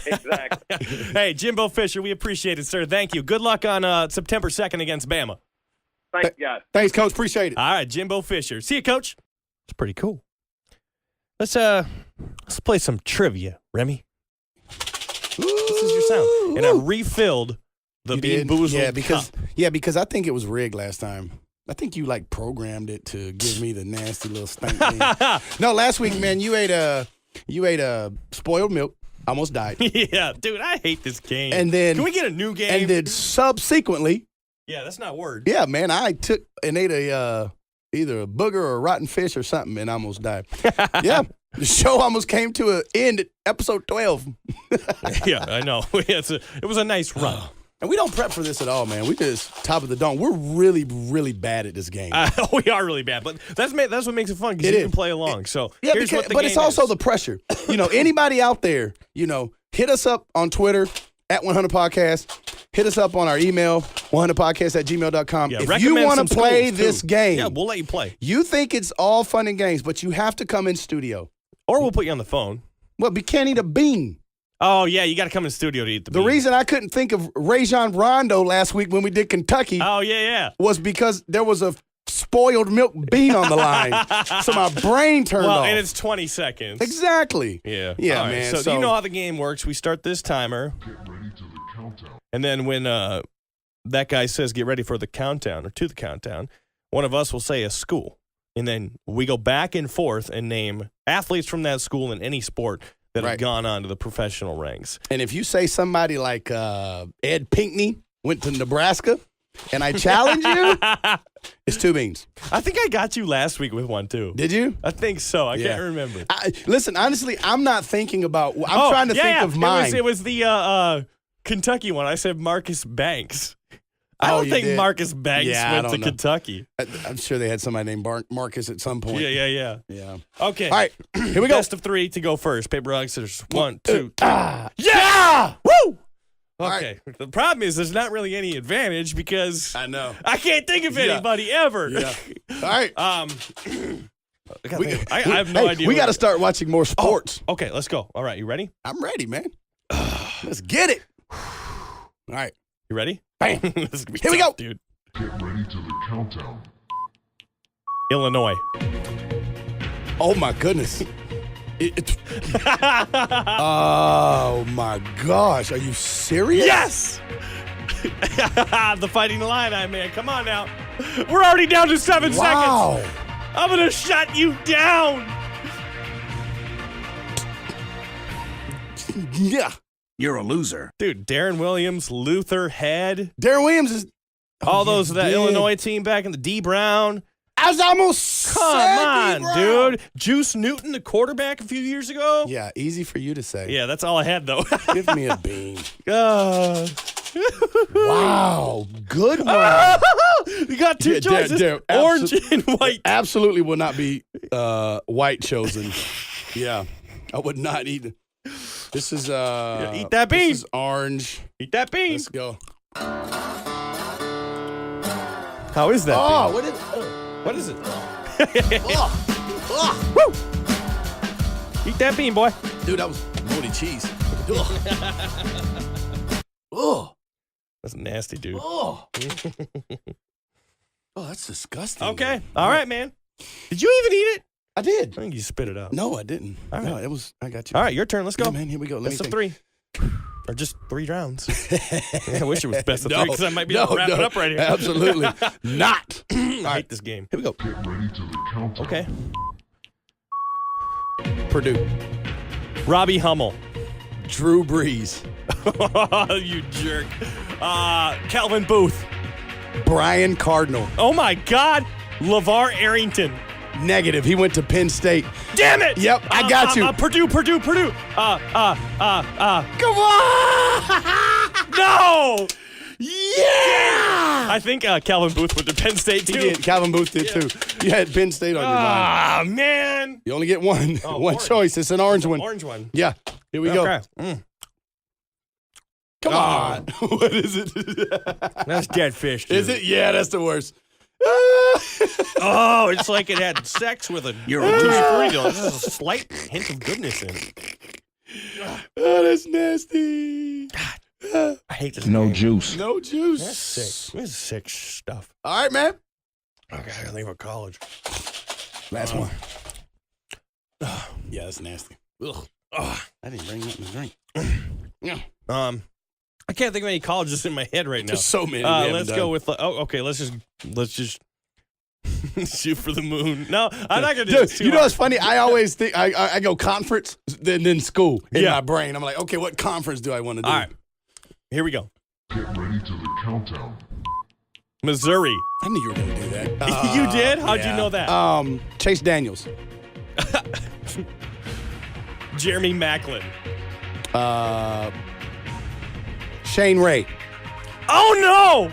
Exactly. Hey, Jimbo Fisher, we appreciate it, sir. Thank you. Good luck on September 2nd against Bama. Thanks, guys. Thanks, Coach. Appreciate it. All right, Jimbo Fisher. See you, Coach. It's pretty cool. Let's play some trivia, Remy. This is your sound. And I refilled the Bean Boozled cup. Because I think it was rigged last time. I think you programmed it to give me the nasty little stank thing. No, last week, man, you ate a spoiled milk. Almost died. Yeah, dude, I hate this game. And then can we get a new game? And then subsequently, yeah, that's not word. Yeah, man, I took and ate a either a booger or a rotten fish or something and I almost died. Yeah. The show almost came to an end at episode 12. Yeah, I know. It was a nice run. And we don't prep for this at all, man. We just top of the dome. We're really, really bad at this game. We are really bad, but that's what makes it fun because you can play along. So yeah, here's what the but game it's also is. the pressure. Anybody out there, hit us up on Twitter at 100 Podcast. Hit us up on our email, 100podcast@gmail.com. Yeah, if you want to play schools, this too. game, Yeah, we'll let you play. You think it's all fun and games, but you have to come in studio. Or we'll put you on the phone. Well, we can't eat a bean. Oh, yeah, you got to come in studio to eat the bean. The reason I couldn't think of Rajon Rondo last week when we did Kentucky was because there was a spoiled milk bean on the line. So my brain turned off. And it's 20 seconds. Exactly. Yeah. Yeah, All right, man. So you know how the game works. We start this timer. Get ready to the countdown. And then when that guy says get ready for the countdown or to the countdown, one of us will say a school. And then we go back and forth and name athletes from that school in any sport that have gone on to the professional ranks. And if you say somebody like Ed Pinckney went to Nebraska and I challenge you, it's 2 beans. I think I got you last week with one, too. Did you? I think so. I can't remember. Listen, honestly, I'm not thinking about – I'm trying to think of mine. It was the Kentucky one. I said Marcus Banks. I don't think Marcus Banks went to Kentucky. I'm sure they had somebody named Marcus at some point. Yeah. Okay. All right, here we go. Best of 3 to go first. Paper, rock, scissors. 1, 2, 3. Yeah! Woo! Okay. Right. The problem is there's not really any advantage because I know I can't think of anybody ever. Yeah. All right. I have no idea. We got to start watching more sports. Oh, okay, let's go. All right, you ready? I'm ready, man. Let's get it. All right. You ready? Bam. Here we go. Dude. Get ready to the countdown. Illinois. Oh, my goodness. Oh, my gosh. Are you serious? Yes! The Fighting Illini, man. Come on now. We're already down to 7 seconds. I'm going to shut you down. Yeah. You're a loser. Dude, Darren Williams, Luther Head. Darren Williams is... that Illinois team back in the D. Brown. I was almost Come on, dude. Juice Newton, the quarterback a few years ago. Yeah, easy for you to say. Yeah, that's all I had, though. Give me a bean. Wow. Good one. You got 2 choices, orange and white. Absolutely will not be white chosen. Yeah, I would not eat. This is eat that bean. This is orange. Eat that bean. Let's go. How is that? Oh, bean? What is it? Woo! Eat that bean, boy. Dude, that was moldy cheese. Oh, that's nasty, dude. Oh, that's disgusting. Okay, man. All right, man. Did you even eat it? I did. I think you spit it out. No, I didn't. All right. No, it was. I got you. All right, your turn. Let's go. Yeah, man, here we go. Best of 3. Or just 3 rounds. I wish it was best of 3 because I might be able to wrap it up right here. Absolutely not. I hate this game. Here we go. Get ready to the countdown. Okay. Purdue. Robbie Hummel. Drew Brees. You jerk. Calvin Booth. Brian Cardinal. Oh, my God. LeVar Arrington. Negative. He went to Penn State. Damn it. Yep, I got you. Purdue. Come on. No. Yeah. I think Calvin Booth went to Penn State, too. He did. Calvin Booth did, too. You had Penn State on your mind. Ah, man. You only get one. One orange. choice. It's an orange one. Orange one. Yeah. Here we go. Come on. What is it? That's dead fish, dude. Is it? Yeah, that's the worst. Oh, it's like it had sex with a burrito. There's a slight hint of goodness in it. Oh, that's nasty. I hate this. No game. juice. No juice. That's sick. This is sick stuff. All right, man. Okay, I gotta leave for college. Last one. Yeah, that's nasty. Ugh. I didn't bring nothing to drink. Yeah. I can't think of any colleges in my head right now. There's so many. Let's go with. Okay. Let's just shoot for the moon. No, I'm not gonna do this. You know what's funny? I always think I go conference, then school in my brain. I'm like, okay, what conference do I want to do? All right, here we go. Get ready to the countdown. Missouri. I knew you were going to do that. You did? How'd you know that? Chase Daniels. Jeremy Maclin. Shane Ray. Oh, no!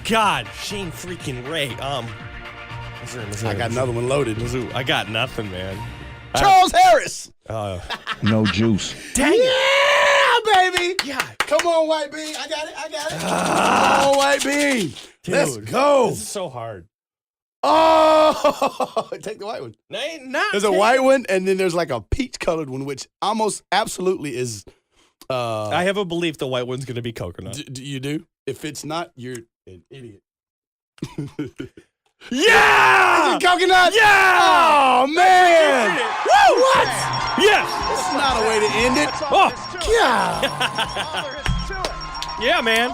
God. Shane freaking Ray. I got another one loaded. I got nothing, man. Charles Harris. No juice. Dang it. Yeah, baby. Yeah. Come on, White Bean. I got it. Come on, White Bean. Dude, Let's go. This is so hard. Oh, take the white one. Not There's a white one, and then there's like a peach-colored one, which almost absolutely is. I have a belief the white one's going to be coconut. Do you do? If it's not, you're an idiot. Yeah! Is it coconut? Yeah! Oh, man. Woo! What? Yes! This is not a way to end it. Oh! God. Yeah, man.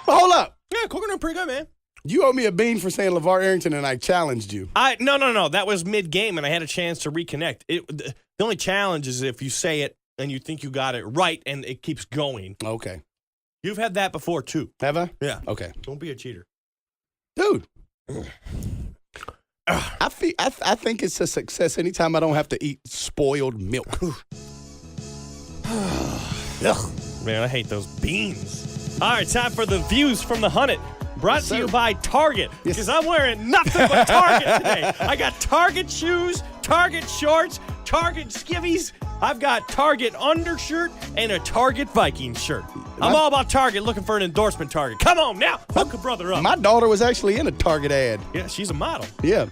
But hold up. Yeah, coconut pretty good, man. You owe me a bean for saying LeVar Arrington, and I challenged you. No. That was mid-game, and I had a chance to reconnect. The only challenge is if you say it and you think you got it right, and it keeps going. Okay. You've had that before, too. Have I? Yeah. Okay. Don't be a cheater. Dude. I think it's a success anytime I don't have to eat spoiled milk. Man, I hate those beans. All right, time for the views from the Hunnit. Brought to you by Target, because I'm wearing nothing but Target today. I got Target shoes, Target shorts, Target skivvies. I've got Target undershirt and a Target Vikings shirt. I'm all about Target, looking for an endorsement Target. Come on now, hook a brother up. My daughter was actually in a Target ad. Yeah, she's a model. Yeah.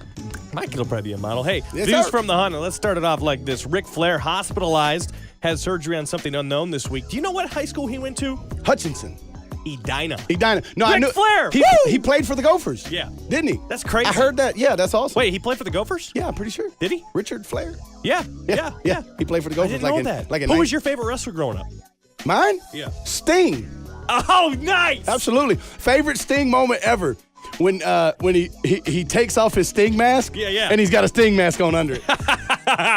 My kid will probably be a model. Hey, Yes, views sir. from the Hunnit. Let's start it off like this. Ric Flair hospitalized, had surgery on something unknown this week. Do you know what high school he went to? Hutchinson. Edina. No, I Ric knew. Flair. He played for the Gophers. Yeah. Didn't he? That's crazy. I heard that. Yeah, that's awesome. Wait, he played for the Gophers? Yeah, I'm pretty sure. Did he? Richard Flair. Yeah. He played for the I Gophers. didn't know that. Like in Who was your favorite wrestler growing up? Mine? Yeah. Sting. Oh, nice. Absolutely. Favorite Sting moment ever. When he takes off his Sting mask. Yeah. And he's got a Sting mask on under it.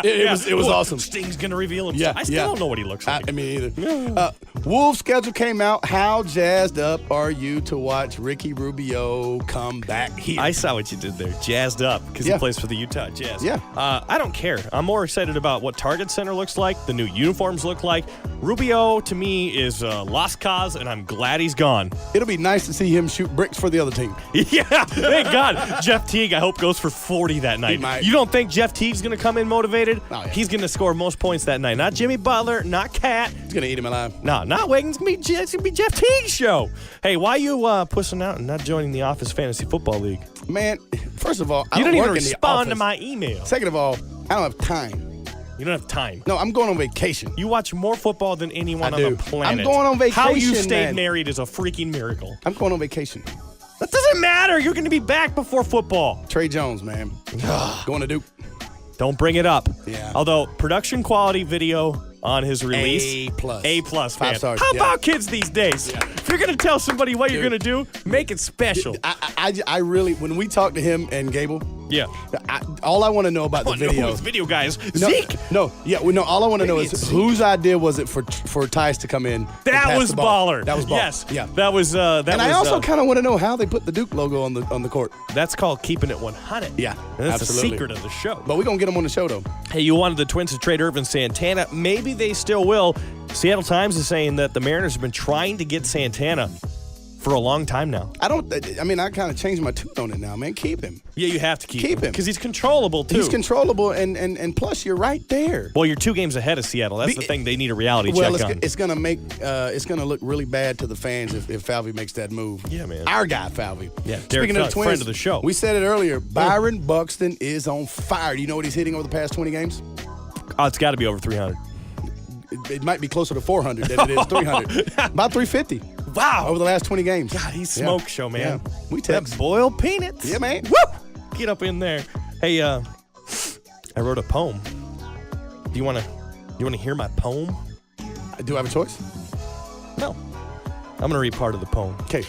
It was awesome. Sting's going to reveal himself. Yeah, I still don't know what he looks like. I mean, either. Wolves schedule came out. How jazzed up are you to watch Ricky Rubio come back here? I saw what you did there. Jazzed up because he plays for the Utah Jazz. Yeah. I don't care. I'm more excited about what Target Center looks like, the new uniforms look like. Rubio, to me, is a lost cause, and I'm glad he's gone. It'll be nice to see him shoot bricks for the other team. Yeah, thank God. Jeff Teague, I hope, goes for 40 that night. He might. You don't think Jeff Teague's going to come in motivated? Oh, yeah. He's going to score most points that night. Not Jimmy Butler, not Cat. He's going to eat him alive. No, not Wiggins. It's going to be Jeff Teague's show. Hey, why you pussing out and not joining the Office Fantasy Football League? Man, first of all, I You don't didn't even work in the respond to office. my email. Second of all, I don't have time. You don't have time. No, I'm going on vacation. You watch more football than anyone I on do. the planet. I'm going on How you vacation, stayed man. married is a freaking miracle. I'm going on vacation. That doesn't matter. You're going to be back before football. Trey Jones, man. Going to Duke. Don't bring it up. Yeah. Although production quality video on his release, A+. A+, man. 5 stars. How Yeah. about kids these days? Yeah. If you're going to tell somebody what you're going to do, make it special. I really, when we talked to him and Gable, Yeah. all I want to know about the Oh, no, video. it's video guys. No, Zeke. No, all I want to know Maybe is it's Zeke. whose idea was it for Tice to come in? and That pass was the ball? baller. That was baller. Yes. Yeah. That was. And I also kind of want to know how they put the Duke logo on the court. That's called keeping it 100. Yeah, And that's absolutely. the secret of the show. But we're going to get him on the show, though. Hey, you wanted the Twins to trade Irvin Santana. Maybe they still will. Seattle Times is saying that the Mariners have been trying to get Santana for a long time now. I kind of changed my tune on it now, man. Keep him. Yeah, you have to keep him. Because he's controllable, too. He's controllable, and plus, you're right there. Well, you're 2 games ahead of Seattle. That's the thing they need a reality check on. It's gonna look really bad to the fans if Falvey makes that move. Yeah, man. Our guy, Falvey. Yeah, Speaking Derek of the Funk, Twins, friend of the show. we said it earlier. Byron Buxton is on fire. Do you know what he's hitting over the past 20 games? Oh, it's got to be over 300. It might be closer to 400 than it is 300. About 350. Wow. Over the last 20 games. God, he's smoke show, man. Yeah. We That text. boiled peanuts. Yeah, man. Woo! Get up in there. Hey, I wrote a poem. Do you want to hear my poem? Do I have a choice? No. I'm going to read part of the poem. Okay.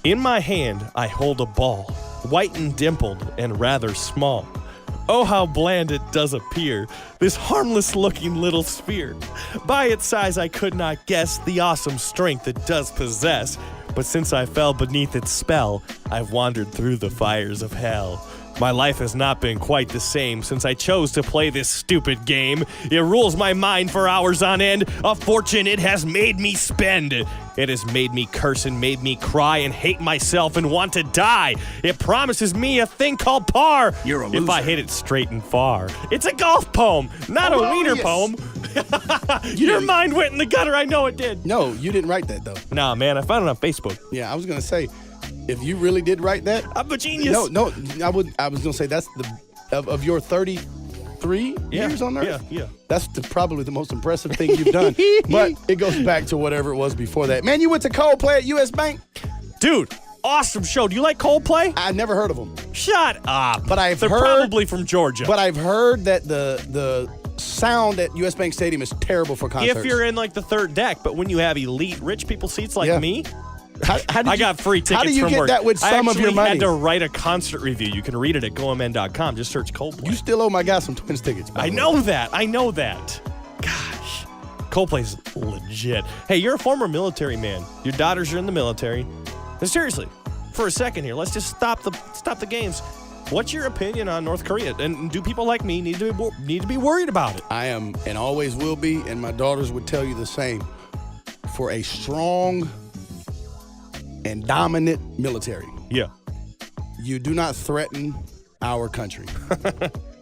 In my hand, I hold a ball, white and dimpled and rather small. Oh, how bland it does appear, this harmless-looking little sphere. By its size, I could not guess the awesome strength it does possess. But since I fell beneath its spell, I've wandered through the fires of hell. My life has not been quite the same since I chose to play this stupid game. It rules my mind for hours on end. A fortune it has made me spend. It has made me curse and made me cry and hate myself and want to die. It promises me a thing called par. You're a loser. If I hit it straight and far. It's a golf poem, not a wiener poem. Your mind went in the gutter. I know it did. No, you didn't write that, though. Nah, man, I found it on Facebook. Yeah, I was going to say, if you really did write that. I'm a genius. No, I was going to say that's of your 33 years on Earth. Yeah. That's probably the most impressive thing you've done. But it goes back to whatever it was before that. Man, you went to Coldplay at US Bank? Dude, awesome show. Do you like Coldplay? I've never heard of them. Shut up. But They're probably from Georgia. But I've heard that the sound at US Bank Stadium is terrible for concerts. If you're in like the third deck, but when you have elite rich people seats like me, I got free tickets from work. How do you get that with some of your money? I actually had to write a concert review. You can read it at GoMN.com. Just search Coldplay. You still owe my guy some Twins tickets. I know that. Gosh. Coldplay's legit. Hey, you're a former military man. Your daughters are in the military. And seriously, for a second here, let's just stop the games. What's your opinion on North Korea? And do people like me need to be worried about it? I am and always will be, and my daughters would tell you the same. For a strong and dominant military. Yeah. You do not threaten our country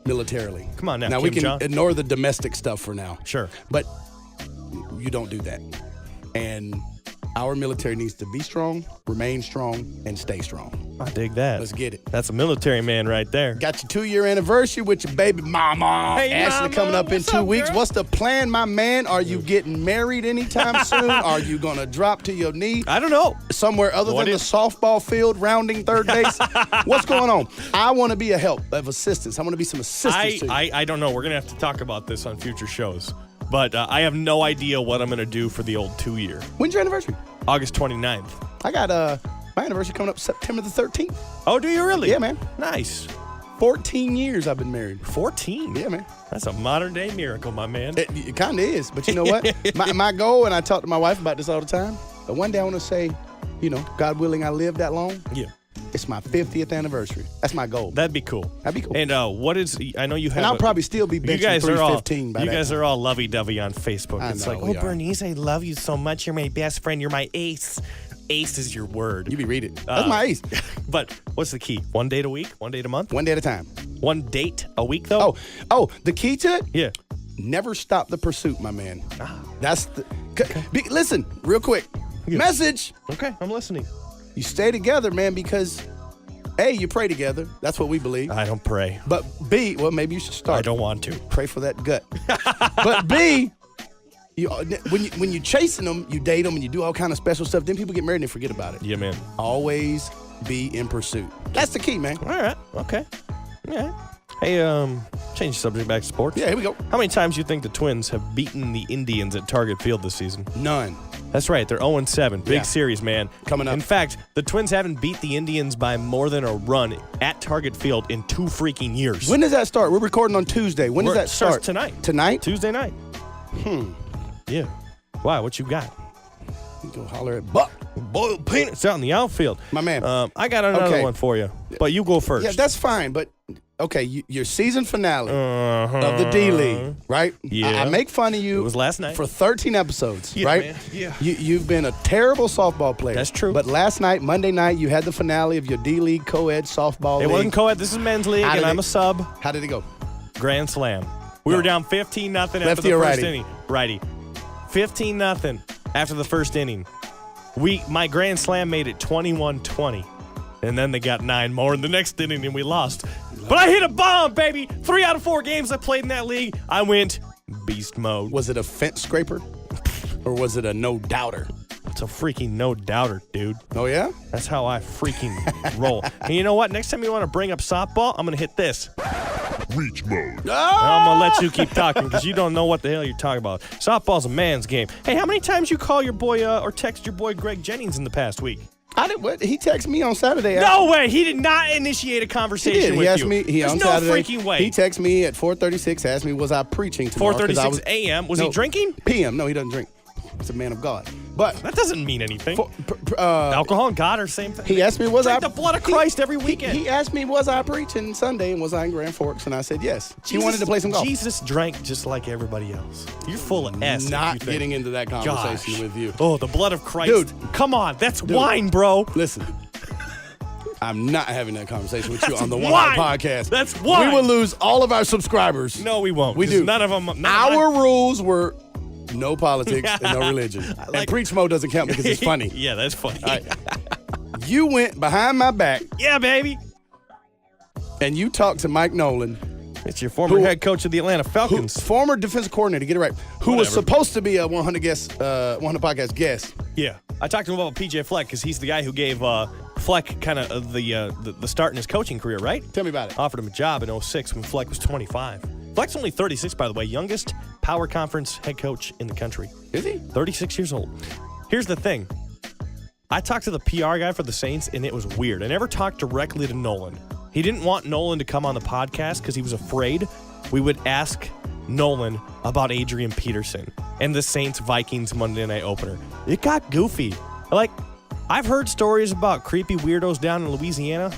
militarily. Come on now, Now Kim we can Jong. ignore the domestic stuff for now. Sure. But you don't do that. And our military needs to be strong, remain strong, and stay strong. I dig that. Let's get it. That's a military man right there. Got your 2-year anniversary with your baby mama. Hey, Ashley mama, coming up in what's 2 up, weeks. girl? What's the plan, my man? Are you getting married anytime soon? Are you going to drop to your knee? I don't know. Somewhere other than the softball field rounding third base? What's going on? I want to be a help, of assistance. I want to be some assistance to you. I don't know. We're going to have to talk about this on future shows. But I have no idea what I'm going to do for the old 2-year. When's your anniversary? August 29th. I got my anniversary coming up September the 13th. Oh, do you really? Yeah, man. Nice. 14 years I've been married. 14? Yeah, man. That's a modern day miracle, my man. It kind of is. But you know what? my goal, and I talk to my wife about this all the time, but one day I want to say, God willing, I live that long. Yeah. It's my 50th anniversary. That's my goal. That'd be cool. That'd be cool. And I know you have. And I'll probably still be benching 315 by that. You guys are all lovey-dovey on Facebook. I It's know like, we are. Bernice, I love you so much. You're my best friend. You're my ace. Ace is your word. You be reading. That's my ace. But what's the key? 1 date a week? 1 date a month? 1 day at a time. 1 date a week, though? Oh, the key to it? Yeah. Never stop the pursuit, my man. That's the. Listen, real quick. Yeah. Message. Okay, I'm listening. You stay together, man, because A, you pray together. That's what we believe. I don't pray. But B, well, maybe you should start. I don't want to. Pray for that gut. But B, when you chasing them, you date them, and you do all kind of special stuff, then people get married and they forget about it. Yeah, man. Always be in pursuit. That's the key, man. All right. Okay. Yeah. Hey, change the subject back to sports. Yeah, here we go. How many times do you think the Twins have beaten the Indians at Target Field this season? None. That's right. They're 0-7. Big Yeah. series, man. Coming up. In fact, the Twins haven't beat the Indians by more than a run at Target Field in 2 freaking years. When does that start? We're recording on Tuesday. When does that start? Starts tonight. Tonight? Tuesday night. Yeah. Why? What you got? Go holler at Buck. Boiled peanuts out in the outfield. My man. I got another one for you, but you go first. Yeah, that's fine, but okay, your season finale of the D-League, right? Yeah. I make fun of you. It was last night. For 13 episodes, Yeah, right? man. Yeah. You've been a terrible softball player. That's true. But last night, Monday night, you had the finale of your D-League co-ed softball league. It wasn't co-ed. This is men's league, and I'm a sub. How did it go? Grand slam. We were down 15-0 after Lefty the or first righty? inning. Righty. 15-0 after the first inning. My grand slam made it 21-20. And then they got 9 more in the next inning, and we lost. But I hit a bomb, baby. 3 out of 4 games I played in that league, I went beast mode. Was it a fence scraper? Or was it a no-doubter? It's a freaking no-doubter, dude. Oh, yeah? That's how I freaking roll. And you know what? Next time you want to bring up softball, I'm going to hit this. Reach mode. I'm going to let you keep talking because you don't know what the hell you're talking about. Softball's a man's game. Hey, how many times you call your boy or text your boy Greg Jennings in the past week? I did. What? He texted me on Saturday. No way. He did not initiate a conversation He did. with He asked you. me. There's on no Saturday, freaking way. He texted me at 4:36. Asked me, was I preaching tomorrow? 4:36 a.m. Was he drinking? PM. No, he doesn't drink. He's a man of God. But that doesn't mean anything. Alcohol and God are same thing. He asked me, was Drink the blood of Christ every weekend. He asked me, was I preaching Sunday and was I in Grand Forks? And I said yes. He wanted to play some golf. Jesus drank just like everybody else. You're full of S. Not getting into that conversation with you. Oh, the blood of Christ. Dude. Come on. That's wine, bro. Listen. I'm not having that conversation with you on the One wine. Hunnit Podcast. That's wine. We will lose all of our subscribers. No, we won't. We do. None of them. Our rules were no politics and no religion. And Preach Mode doesn't count because it's funny. Yeah, that's funny. All right. You went behind my back. Yeah, baby. And you talked to Mike Nolan. It's your former head coach of the Atlanta Falcons. Former defensive coordinator, get it right. Who was supposed to be a One Hunnit Podcast guest. Yeah. I talked to him about PJ Fleck because he's the guy who gave Fleck kind of the start in his coaching career, right? Tell me about it. Offered him a job in 2006 when Fleck was 25. Fleck's only 36, by the way. Youngest power conference head coach in the country. Is he? 36 years old. Here's the thing. I talked to the PR guy for the Saints, and it was weird. I never talked directly to Nolan. He didn't want Nolan to come on the podcast because he was afraid we would ask Nolan about Adrian Peterson and the Saints-Vikings Monday night opener. It got goofy. Like, I've heard stories about creepy weirdos down in Louisiana.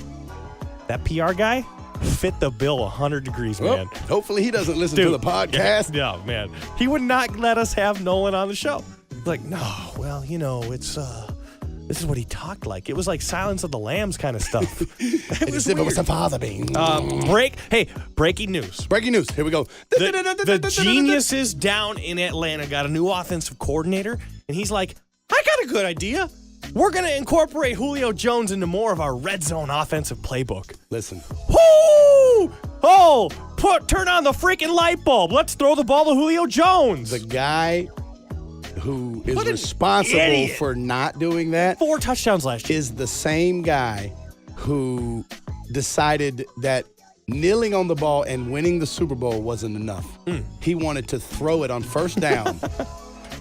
That PR guy fit the bill 100 degrees, man. Hopefully he doesn't listen to the podcast. No, man. He would not let us have Nolan on the show. Like, no, well, it's this is what he talked like. It was like Silence of the Lambs kind of stuff. It was weird. Some father bean. Breaking news. Breaking news. Here we go. The geniuses down in Atlanta got a new offensive coordinator, and he's like, I got a good idea. We're going to incorporate Julio Jones into more of our red zone offensive playbook. Listen. Woo! Oh, turn on the freaking light bulb. Let's throw the ball to Julio Jones. The guy who is responsible for not doing that 4 touchdowns last year is the same guy who decided that kneeling on the ball and winning the Super Bowl wasn't enough. He wanted to throw it on first down.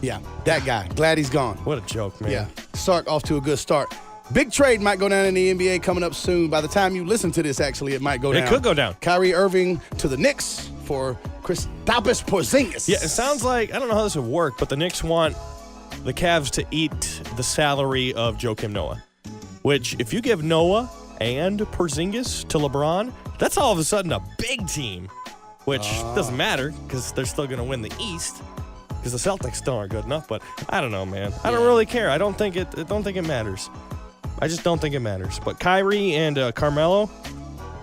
Yeah, that guy. Glad he's gone. What a joke, man. Yeah, Sark off to a good start. Big trade might go down in the NBA coming up soon. By the time you listen to this, actually, it might go down. It could go down. Kyrie Irving to the Knicks for Kristaps Porzingis. Yeah, it sounds like, I don't know how this would work, but the Knicks want the Cavs to eat the salary of Joakim Noah, which if you give Noah and Porzingis to LeBron, that's all of a sudden a big team, which doesn't matter because they're still going to win the East because the Celtics still aren't good enough. But I don't know, man. I don't really care. I don't think it matters. I just don't think it matters. But Kyrie and Carmelo,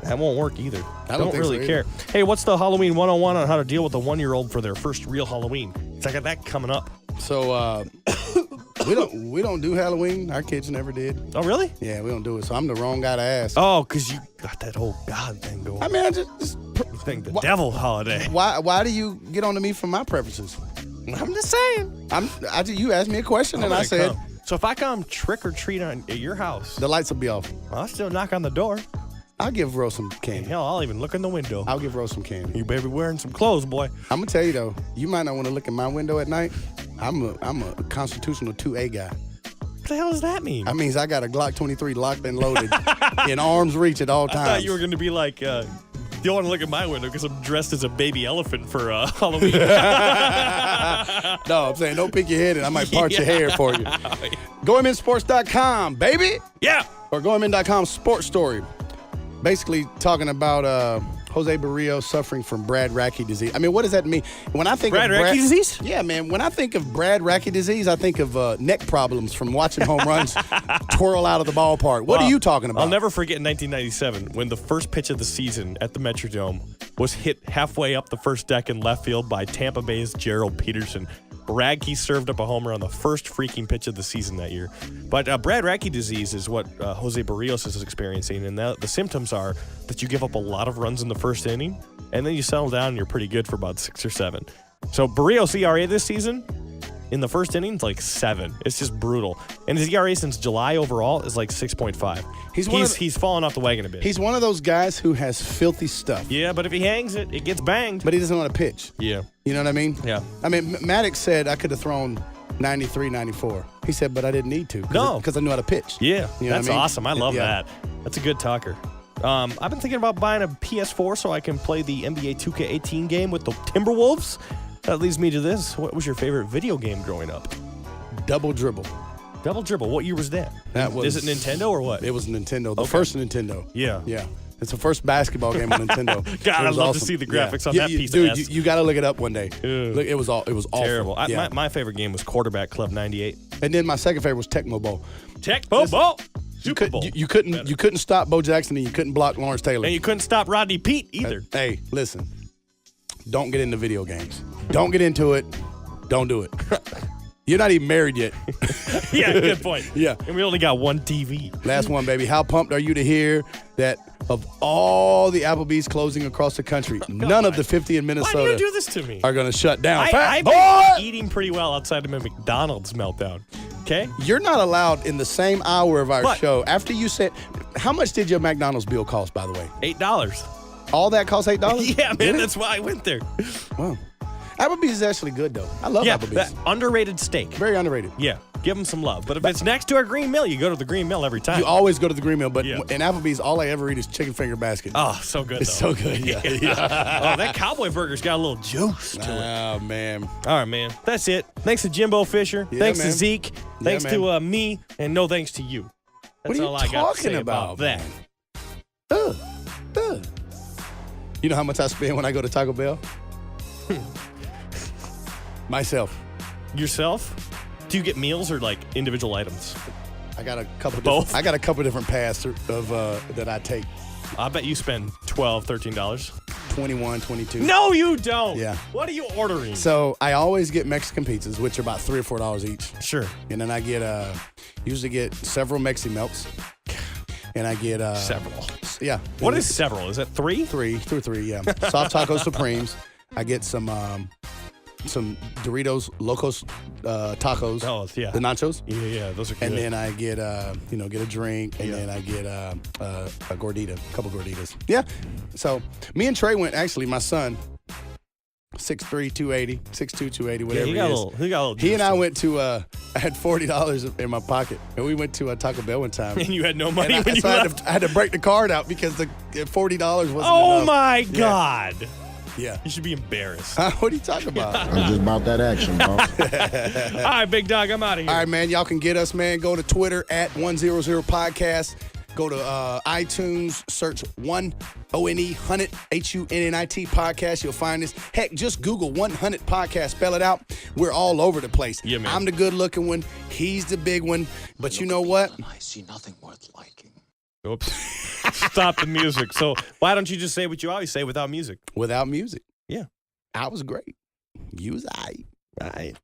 that won't work either. I don't really care. Hey, what's the Halloween 101 on how to deal with a 1-year-old for their first real Halloween? So I got that coming up. So we don't do Halloween. Our kids never did. Oh, really? Yeah, we don't do it. So I'm the wrong guy to ask. Oh, because you got that whole God thing going. I mean, I just think the devil holiday. Why do you get on to me for my preferences? I'm just saying. You asked me a question and I said. Come. So if I come trick or treat at your house, the lights will be off. I'll still knock on the door. I'll give Rose some candy. Hell, I'll even look in the window. I'll give Rose some candy. You better be wearing some clothes, boy. I'm gonna tell you though, you might not want to look in my window at night. I'm a constitutional 2A guy. What the hell does that mean? That means I got a Glock 23 locked and loaded in arm's reach at all times. I thought you were going to be like, you don't want to look at my window because I'm dressed as a baby elephant for Halloween. No, I'm saying don't pick your head and I might part your hair for you. GoInMinSports.com, baby. Yeah. Or GoInMin.com sports story. Basically talking about Jose Barrios suffering from Brad-Racky disease. I mean, what does that mean? When I think Brad-Racky disease? Yeah, man. When I think of Brad-Racky disease, I think of neck problems from watching home runs twirl out of the ballpark. What are you talking about? I'll never forget in 1997 when the first pitch of the season at the Metrodome was hit halfway up the first deck in left field by Tampa Bay's Gerald Peterson. Raggy served up a homer on the first freaking pitch of the season that year. But Brad-Racky disease is what Jose Barrios is experiencing, and the symptoms are that you give up a lot of runs in the first inning, and then you settle down and you're pretty good for about 6 or 7. So Barrios' ERA this season, in the first inning, is like 7. It's just brutal. And his ERA since July overall is like 6.5. He's fallen off the wagon a bit. He's one of those guys who has filthy stuff. Yeah, but if he hangs it, it gets banged. But he doesn't want to pitch. Yeah. You know what I mean? Yeah. I mean, Maddox said I could have thrown 93, 94. He said, but I didn't need to. Because I knew how to pitch. Yeah. You know that's awesome. I love that. That's a good talker. I've been thinking about buying a PS4 so I can play the NBA 2K18 game with the Timberwolves. That leads me to this. What was your favorite video game growing up? Double Dribble. Double Dribble. What year was that? Is it Nintendo or what? It was Nintendo. The first Nintendo. Yeah. Yeah. It's the first basketball game on Nintendo. God, I'd love to see the graphics on that piece of S. You got to look it up one day. Look, it was awful. Terrible. My favorite game was Quarterback Club 98. And then my second favorite was Tecmo Bowl. Tecmo Bowl. You couldn't stop Bo Jackson, and you couldn't block Lawrence Taylor. And you couldn't stop Rodney Peete either. Hey, listen. Don't get into video games. Don't get into it. Don't do it. You're not even married yet. Yeah, good point. Yeah. And we only got one TV. Last one, baby. How pumped are you to hear that of all the Applebee's closing across the country, none of the 50 in Minnesota Why do you do this to me? are going to shut down? I've been eating pretty well outside of a McDonald's meltdown. Okay? You're not allowed in the same hour of our show. After you said, how much did your McDonald's bill cost, by the way? $8. All that cost $8? Yeah, man. That's why I went there. Wow. Applebee's is actually good, though. I love Applebee's. That underrated steak. Very underrated. Yeah. Give them some love. But if it's next to our Green Mill, you go to the Green Mill every time. You always go to the Green Mill, but in Applebee's, all I ever eat is chicken finger basket. Oh, so good, It's so good, yeah. Oh, that Cowboy Burger's got a little juice to it. Oh, man. All right, man. That's it. Thanks to Jimbo Fisher. Yeah, thanks man. to Zeke. Thanks to me. And no thanks to you. That's what are you all I got to say talking about that. You know how much I spend when I go to Taco Bell? Myself. Yourself? Do you get meals or like individual items? I got a couple. Both. I got a couple different paths of that I take. I bet you spend $12, $13. 21, 22. No, you don't. Yeah. What are you ordering? So I always get Mexican pizzas, which are about $3 or $4 each. Sure. And then I get usually get several Mexi melts. And I get several. Yeah. What is several? Is that 3? 3, 2 or 3. Yeah. Soft Taco Supremes. I get some Doritos Locos tacos. Oh, yeah. The nachos. Yeah, those are good. And then I get get a drink, and then I get a gordita, a couple gorditas. Yeah. So me and Trey went. Actually, my son, 6'3", 280, 6'2", 280, whatever he got a little. He and I went to. I had $40 in my pocket, and we went to a Taco Bell one time. And you had no money when you left. I had to break the card out because the $40 wasn't Oh enough. my God. Yeah. You should be embarrassed. What are you talking about? I'm just about that action, bro. All right, big dog, I'm out of here. All right, man. Y'all can get us, man. Go to Twitter at 100 Podcast. Go to iTunes, search One Hunnit, Hunnit Podcast. You'll find us. Heck, just Google One Hunnit Podcast. Spell it out. We're all over the place. Yeah, man. I'm the good-looking one. He's the big one. But you know what? I see nothing worth liking. Oops. Stop the music. So why don't you just say what you always say without music? Without music. Yeah. I was great. You was all right. Right.